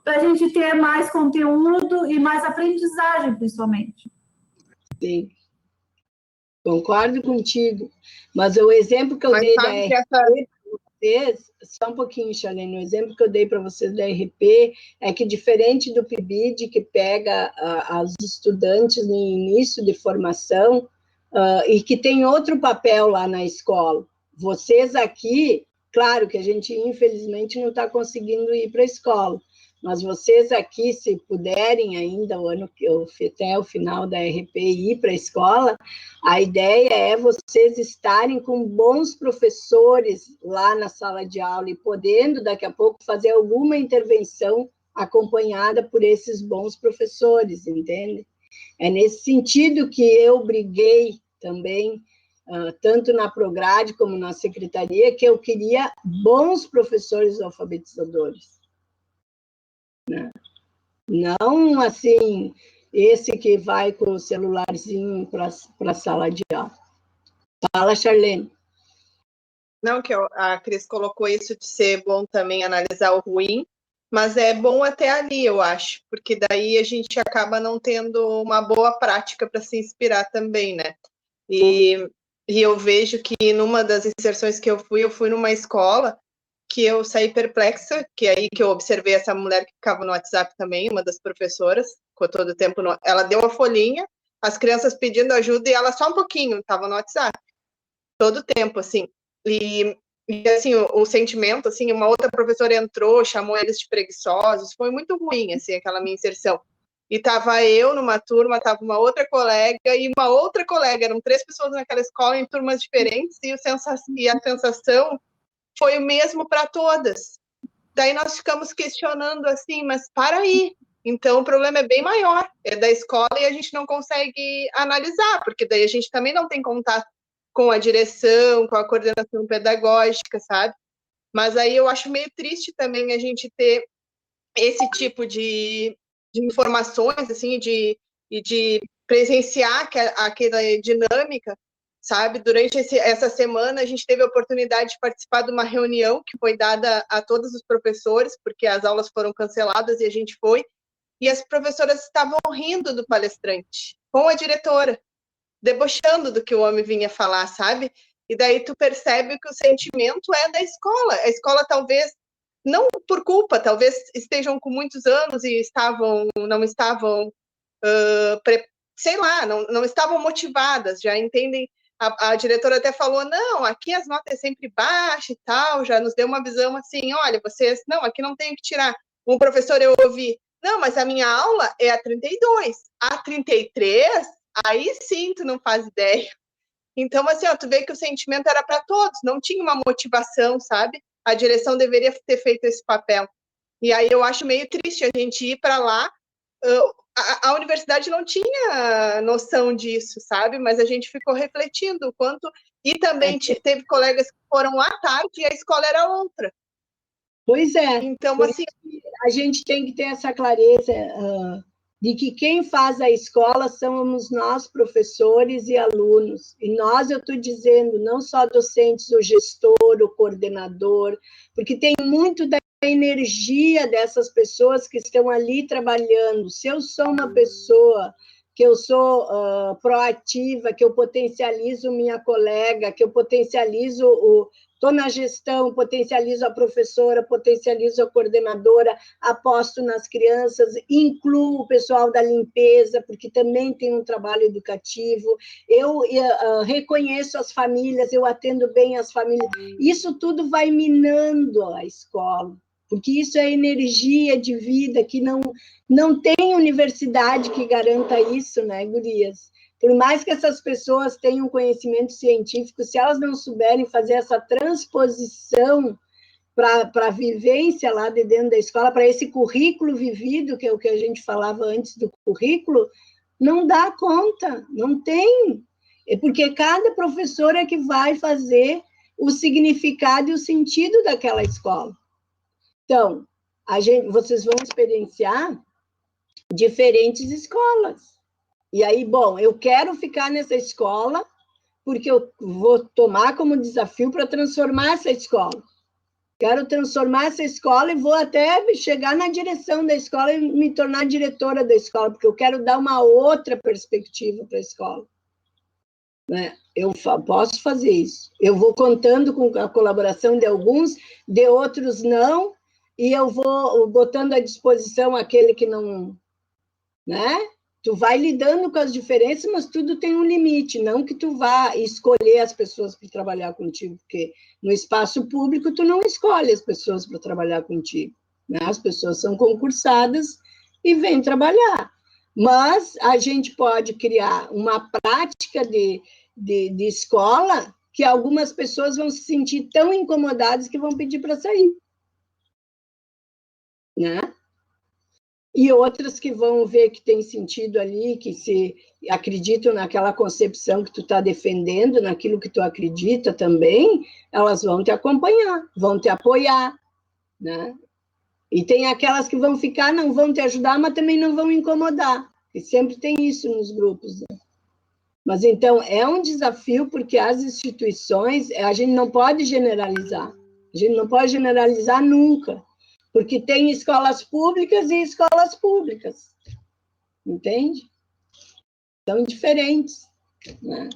para a gente ter mais conteúdo e mais aprendizagem, principalmente. Sim, concordo contigo, mas o exemplo que eu dei da RP para vocês, só um pouquinho, Charlene, o exemplo que eu dei para vocês da RP é que, diferente do PIBID, que pega as estudantes no início de formação, e que tem outro papel lá na escola, vocês aqui, claro que a gente, infelizmente, não está conseguindo ir para a escola, mas vocês aqui, se puderem ainda, até o final da RP, ir para a escola, a ideia é vocês estarem com bons professores lá na sala de aula e podendo, daqui a pouco, fazer alguma intervenção acompanhada por esses bons professores, entende? É nesse sentido que eu briguei também, tanto na Prograde como na secretaria, que eu queria bons professores alfabetizadores. Né? Não, assim, esse que vai com o celularzinho para a sala de aula. Fala, Charlene. Não, que a Cris colocou isso de ser bom também analisar o ruim, mas é bom até ali, eu acho, porque daí a gente acaba não tendo uma boa prática para se inspirar também, né? E eu vejo que numa das inserções que eu fui numa escola que eu saí perplexa, que é aí que eu observei essa mulher que ficava no WhatsApp também, uma das professoras, ficou todo o tempo, ela deu a folhinha, as crianças pedindo ajuda e ela só um pouquinho, estava no WhatsApp, todo o tempo, assim, e assim, o sentimento, assim, uma outra professora entrou, chamou eles de preguiçosos, foi muito ruim, assim, aquela minha inserção. E estava eu numa turma, estava uma outra colega e uma outra colega, eram 3 pessoas naquela escola em turmas diferentes, e a sensação foi o mesmo para todas. Daí nós ficamos questionando assim, mas para aí, então o problema é bem maior, é da escola e a gente não consegue analisar, porque daí a gente também não tem contato com a direção, com a coordenação pedagógica, sabe? Mas aí eu acho meio triste também a gente ter esse tipo de informações, assim, de presenciar aquela dinâmica, sabe? Durante essa semana, a gente teve a oportunidade de participar de uma reunião que foi dada a todos os professores, porque as aulas foram canceladas e a gente foi, e as professoras estavam rindo do palestrante, com a diretora, debochando do que o homem vinha falar, sabe? E daí tu percebe que o sentimento é da escola. A escola talvez, não por culpa, talvez estejam com muitos anos e não estavam, sei lá, não estavam motivadas, já entendem. A diretora até falou, não, aqui as notas é sempre baixas e tal, já nos deu uma visão assim, olha, vocês, não, aqui não tem que tirar. Um professor eu ouvi, não, mas a minha aula é a 32, a 33, aí sim tu não faz ideia. Então, assim, ó, tu vê que o sentimento era para todos, não tinha uma motivação, sabe? A direção deveria ter feito esse papel. E aí eu acho meio triste a gente ir para lá. A universidade não tinha noção disso, sabe? Mas a gente ficou refletindo o quanto... E também teve colegas que foram à tarde e a escola era outra. Pois é. Então, assim... A gente tem que ter essa clareza de que quem faz a escola somos nós, professores e alunos. E nós, eu estou dizendo, não só docentes, o gestor, o coordenador, porque tem muito da energia dessas pessoas que estão ali trabalhando. Se eu sou uma pessoa que eu sou proativa, que eu potencializo minha colega, que eu potencializo estou na gestão, potencializo a professora, potencializo a coordenadora, aposto nas crianças, incluo o pessoal da limpeza, porque também tem um trabalho educativo, eu reconheço as famílias, eu atendo bem as famílias. Isso tudo vai minando a escola, porque isso é energia de vida que não tem universidade que garanta isso, né, gurias? Por mais que essas pessoas tenham conhecimento científico, se elas não souberem fazer essa transposição para a vivência lá de dentro da escola, para esse currículo vivido, que é o que a gente falava antes do currículo, não dá conta, não tem. É porque cada professor é que vai fazer o significado e o sentido daquela escola. Então, vocês vão experienciar diferentes escolas. E aí, bom, eu quero ficar nessa escola porque eu vou tomar como desafio para transformar essa escola. Quero transformar essa escola e vou até chegar na direção da escola e me tornar diretora da escola, porque eu quero dar uma outra perspectiva para a escola. Né? Eu posso fazer isso. Eu vou contando com a colaboração de alguns, de outros não, e eu vou botando à disposição aquele que não... Né? Tu vai lidando com as diferenças, mas tudo tem um limite, não que tu vá escolher as pessoas para trabalhar contigo, porque no espaço público tu não escolhe as pessoas para trabalhar contigo, né? As pessoas são concursadas e vêm trabalhar. Mas a gente pode criar uma prática de escola que algumas pessoas vão se sentir tão incomodadas que vão pedir para sair, né? E outras que vão ver que tem sentido ali, que se acreditam naquela concepção que tu está defendendo, naquilo que tu acredita também, elas vão te acompanhar, vão te apoiar, né? E tem aquelas que vão ficar, não vão te ajudar, mas também não vão incomodar, e sempre tem isso nos grupos, né? Mas, então, é um desafio, porque as instituições, a gente não pode generalizar, a gente não pode generalizar nunca, porque tem escolas públicas e escolas públicas, entende? São diferentes, né?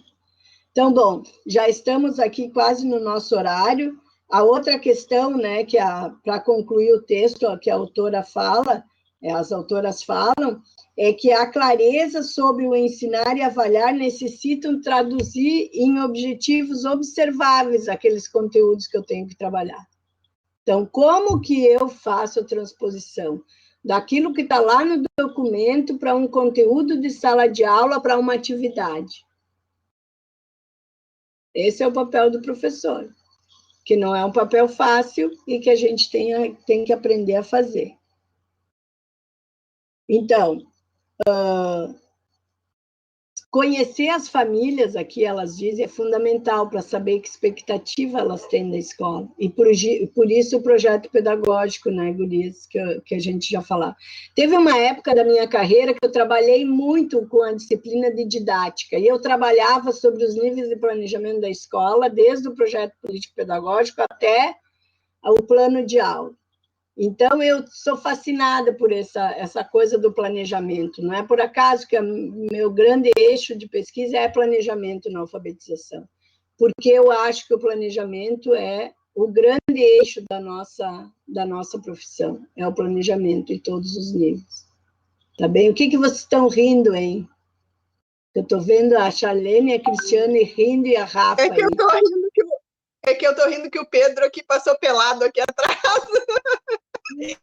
Então, bom, já estamos aqui quase no nosso horário, A outra questão, né, que para concluir o texto que a autora fala, as autoras falam, é que a clareza sobre o ensinar e avaliar necessitam traduzir em objetivos observáveis aqueles conteúdos que eu tenho que trabalhar. Então, como que eu faço a transposição daquilo que está lá no documento para um conteúdo de sala de aula, para uma atividade? Esse é o papel do professor, que não é um papel fácil e que a gente tem que aprender a fazer. Então, conhecer as famílias, aqui elas dizem, é fundamental para saber que expectativa elas têm da escola. E por isso o projeto pedagógico, né, gurias, que a gente já falou. Teve uma época da minha carreira que eu trabalhei muito com a disciplina de didática, e eu trabalhava sobre os níveis de planejamento da escola, desde o projeto político-pedagógico até o plano de aula. Então, eu sou fascinada por essa coisa do planejamento. Não é por acaso que o meu grande eixo de pesquisa é planejamento na alfabetização, porque eu acho que o planejamento é o grande eixo da nossa profissão, é o planejamento em todos os níveis. Tá bem? O que vocês estão rindo, hein? Eu estou vendo a Charlene, a Cristiane rindo e a Rafa. É que eu estou rindo que o Pedro aqui passou pelado aqui atrás.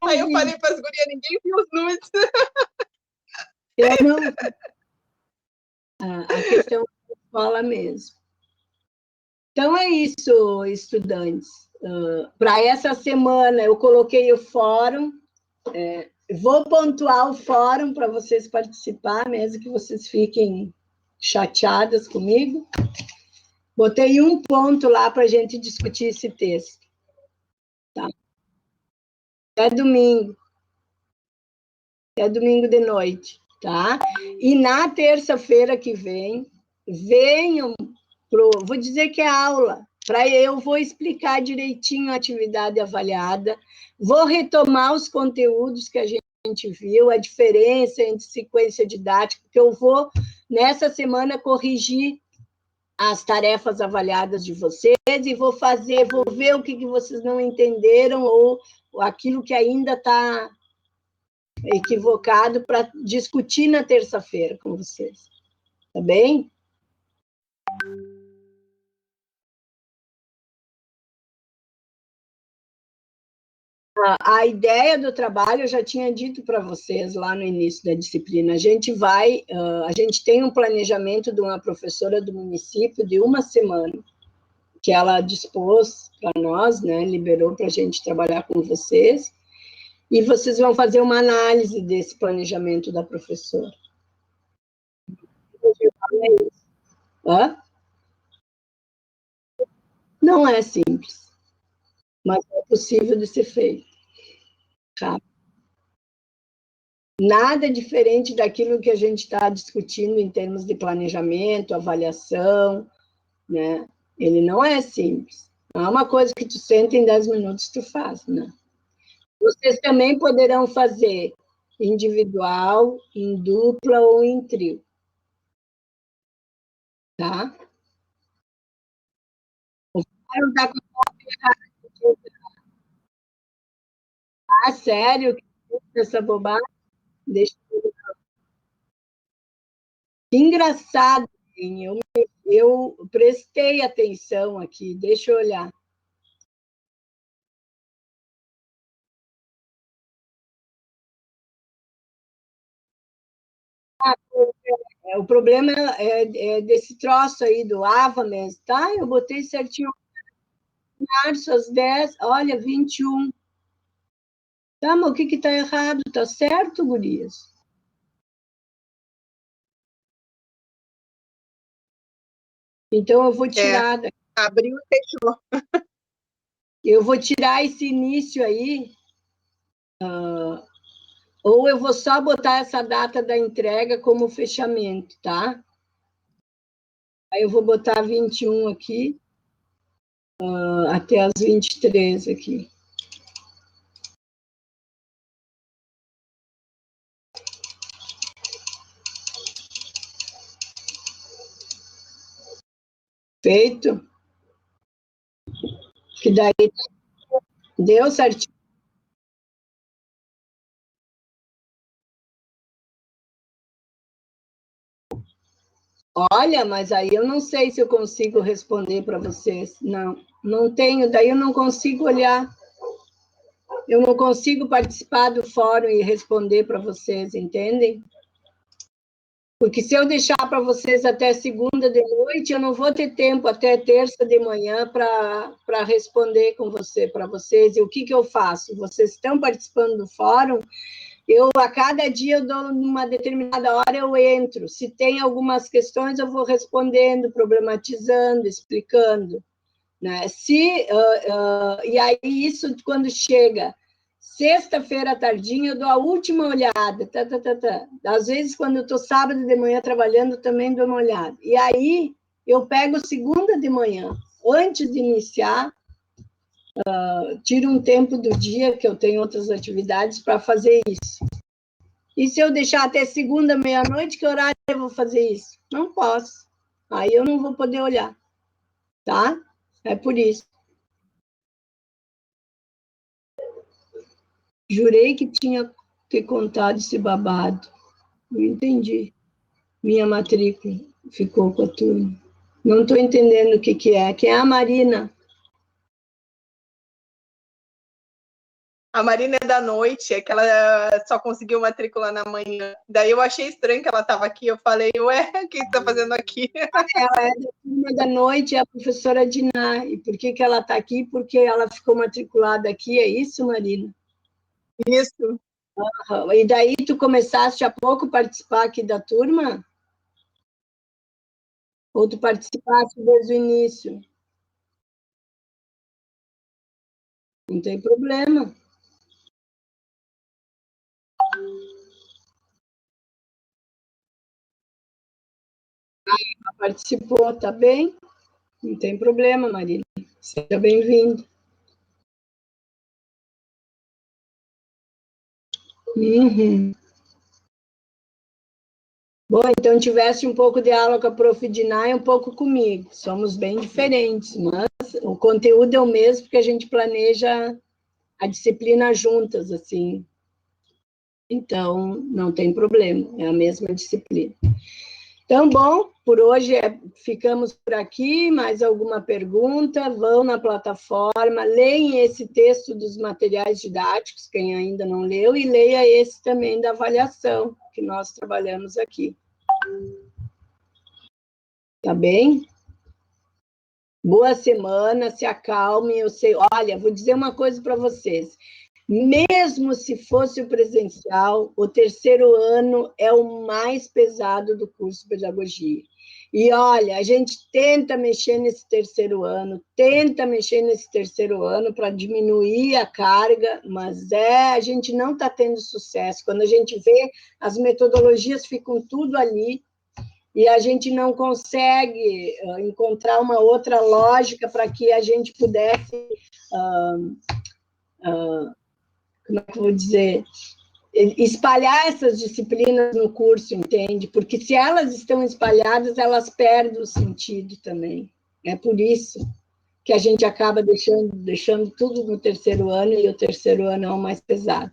Aí eu falei para as gurias, ninguém viu os nudes. Eu não... A questão é a escola mesmo. Então, é isso, estudantes. Para essa semana, eu coloquei o fórum. Vou pontuar o fórum para vocês participar, mesmo que vocês fiquem chateadas comigo. Botei um ponto lá para a gente discutir esse texto. Tá? É domingo. É domingo de noite, tá? E na terça-feira que vem, venham vou dizer que é aula, eu vou explicar direitinho a atividade avaliada, vou retomar os conteúdos que a gente viu, a diferença entre sequência didática, porque eu vou, nessa semana, corrigir as tarefas avaliadas de vocês e vou ver o que vocês não entenderam ou aquilo que ainda está equivocado para discutir na terça-feira com vocês. Tá bem? A ideia do trabalho eu já tinha dito para vocês lá no início da disciplina. A gente tem um planejamento de uma professora do município de uma semana, que ela dispôs para nós, né, liberou para a gente trabalhar com vocês, e vocês vão fazer uma análise desse planejamento da professora. Hã? Não é simples, mas é possível de ser feito. Tá? Nada diferente daquilo que a gente está discutindo em termos de planejamento, avaliação, né? Ele não é simples. Não é uma coisa que tu senta em 10 minutos tu faz, né? Vocês também poderão fazer individual, em dupla ou em trio. Tá? O Fábio tá com sério? Essa bobagem? Deixa eu... Engraçado, hein? Eu prestei atenção aqui, deixa eu olhar. O problema é desse troço aí do AVA mesmo, tá? Eu botei certinho março às 10, olha, 21. Tá, mas o que está errado? Tá certo, gurias? Então, eu vou tirar daqui. Abriu e fechou. Eu vou tirar esse início aí, ou eu vou só botar essa data da entrega como fechamento, tá? Aí eu vou botar 21 aqui, até as 23 aqui. Feito? Que daí deu certinho. Olha, mas aí eu não sei se eu consigo responder para vocês. Não, não tenho, daí eu não consigo olhar. Eu não consigo participar do fórum e responder para vocês, entendem? Porque se eu deixar para vocês até segunda de noite, eu não vou ter tempo até terça de manhã para responder com você, para vocês. E o que eu faço? Vocês estão participando do fórum? A cada dia, eu dou numa determinada hora, eu entro. Se tem algumas questões, eu vou respondendo, problematizando, explicando. Né? E aí, isso, quando chega sexta-feira à tardinha, eu dou a última olhada. Às vezes, quando eu estou sábado de manhã trabalhando, também dou uma olhada. E aí, eu pego segunda de manhã, antes de iniciar, tiro um tempo do dia, que eu tenho outras atividades, para fazer isso. E se eu deixar até segunda, meia-noite, que horário eu vou fazer isso? Não posso. Aí eu não vou poder olhar. Tá? É por isso. Jurei que tinha que contado esse babado. Não entendi. Minha matrícula ficou com a turma. Não estou entendendo o que é. Quem é a Marina? A Marina é da noite, é que ela só conseguiu matrícula na manhã. Daí eu achei estranho que ela estava aqui. Eu falei, ué, o que está fazendo aqui? Ela é da turma da noite, é a professora Diná. E por que ela está aqui? Porque ela ficou matriculada aqui. É isso, Marina? Isso. E daí tu começaste há pouco a participar aqui da turma? Ou tu participaste desde o início? Não tem problema. Participou, tá bem? Não tem problema, Marília. Seja bem-vindo. Uhum. Bom, então tivesse um pouco de aula com a Prof. Diná e um pouco comigo. Somos bem diferentes, mas o conteúdo é o mesmo, porque a gente planeja a disciplina juntas, assim. Então, não tem problema, é a mesma disciplina. Então, bom, por hoje ficamos por aqui. Mais alguma pergunta? Vão na plataforma, leem esse texto dos materiais didáticos, quem ainda não leu, e leia esse também da avaliação, que nós trabalhamos aqui. Tá bem? Boa semana, se acalmem. Eu sei, olha, vou dizer uma coisa para vocês. Mesmo se fosse o presencial, o terceiro ano é o mais pesado do curso de pedagogia. E olha, a gente tenta mexer nesse terceiro ano para diminuir a carga, mas a gente não está tendo sucesso. Quando a gente vê, as metodologias ficam tudo ali, e a gente não consegue encontrar uma outra lógica para que a gente pudesse... como é que eu vou dizer, espalhar essas disciplinas no curso, entende? Porque se elas estão espalhadas, elas perdem o sentido também. É por isso que a gente acaba deixando tudo no terceiro ano, e o terceiro ano é o mais pesado.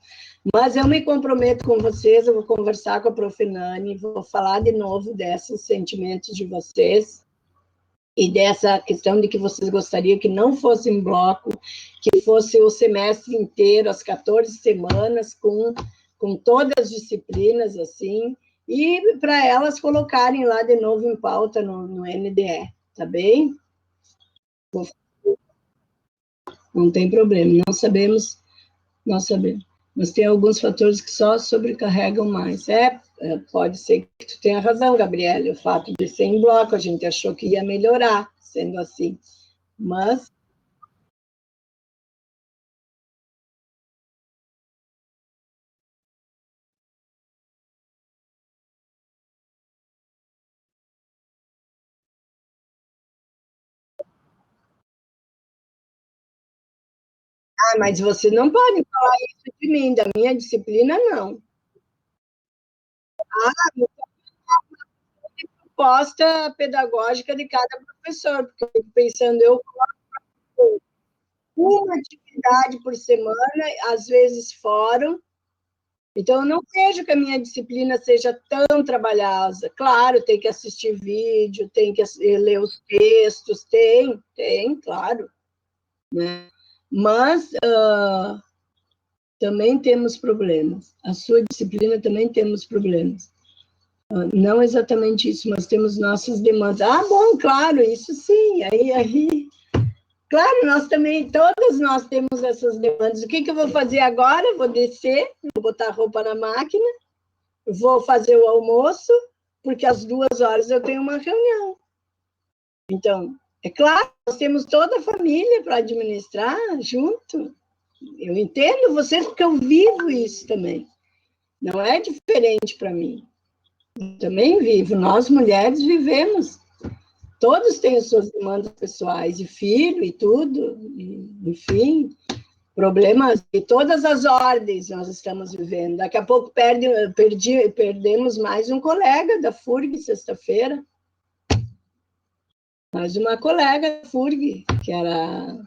Mas eu me comprometo com vocês, eu vou conversar com a Prof. Nani, vou falar de novo desses sentimentos de vocês, e dessa questão de que vocês gostariam que não fosse em bloco, que fosse o semestre inteiro, as 14 semanas, com todas as disciplinas, assim, e para elas colocarem lá de novo em pauta no NDE, tá bem? Não tem problema, nós sabemos, mas tem alguns fatores que só sobrecarregam mais. Pode ser que tu tenha razão, Gabriela, o fato de ser em bloco, a gente achou que ia melhorar, sendo assim, mas... mas você não pode falar isso de mim, da minha disciplina, não. Proposta pedagógica de cada professor, porque eu fico pensando, uma atividade por semana, às vezes fórum. Então, eu não vejo que a minha disciplina seja tão trabalhosa. Claro, tem que assistir vídeo, tem que ler os textos, tem, claro. Né? Mas também temos problemas. A sua disciplina também temos problemas. Não exatamente isso, mas temos nossas demandas. Ah, bom, claro, isso sim. Aí, claro, nós também, todas nós temos essas demandas. O que eu vou fazer agora? Vou descer, vou botar a roupa na máquina, vou fazer o almoço, porque às 2h eu tenho uma reunião. Então, é claro, nós temos toda a família para administrar junto. Eu entendo vocês porque eu vivo isso também. Não é diferente para mim. Eu também vivo. Nós, mulheres, vivemos. Todos têm as suas demandas pessoais, e filho, e tudo. Enfim, problemas de todas as ordens nós estamos vivendo. Daqui a pouco perdemos mais um colega da FURG, sexta-feira. Mais uma colega da FURG, que era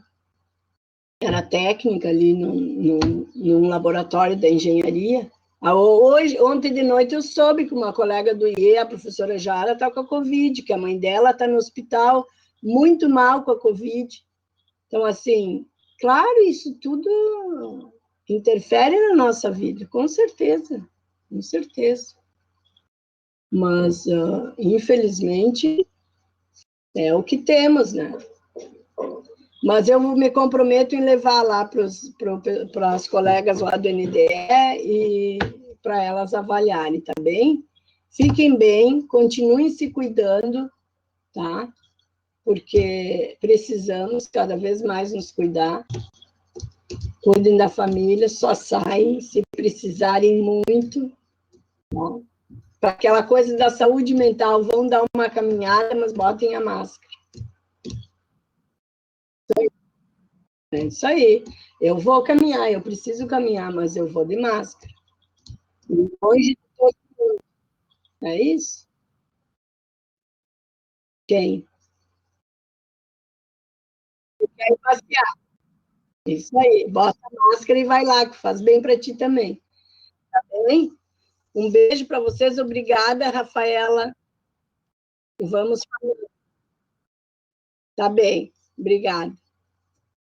técnica ali num laboratório da engenharia. Ontem de noite eu soube que uma colega do IE, a professora Jara, está com a Covid, que a mãe dela está no hospital, muito mal com a Covid. Então, assim, claro, isso tudo interfere na nossa vida, com certeza, com certeza. Mas, infelizmente, é o que temos, né? Mas eu me comprometo em levar lá para as colegas lá do NDE e para elas avaliarem, tá bem? Fiquem bem, continuem se cuidando, tá? Porque precisamos cada vez mais nos cuidar. Cuidem da família, só saem se precisarem muito. Tá? Para aquela coisa da saúde mental, vão dar uma caminhada, mas botem a máscara. É isso aí. Eu vou caminhar, eu preciso caminhar, mas eu vou de máscara. Longe de todo mundo. É isso? Quem? Quer ir passear. Isso aí. Bota a máscara e vai lá, que faz bem para ti também. Tá bem? Um beijo para vocês. Obrigada, Rafaela. Vamos. Tá bem. Obrigada.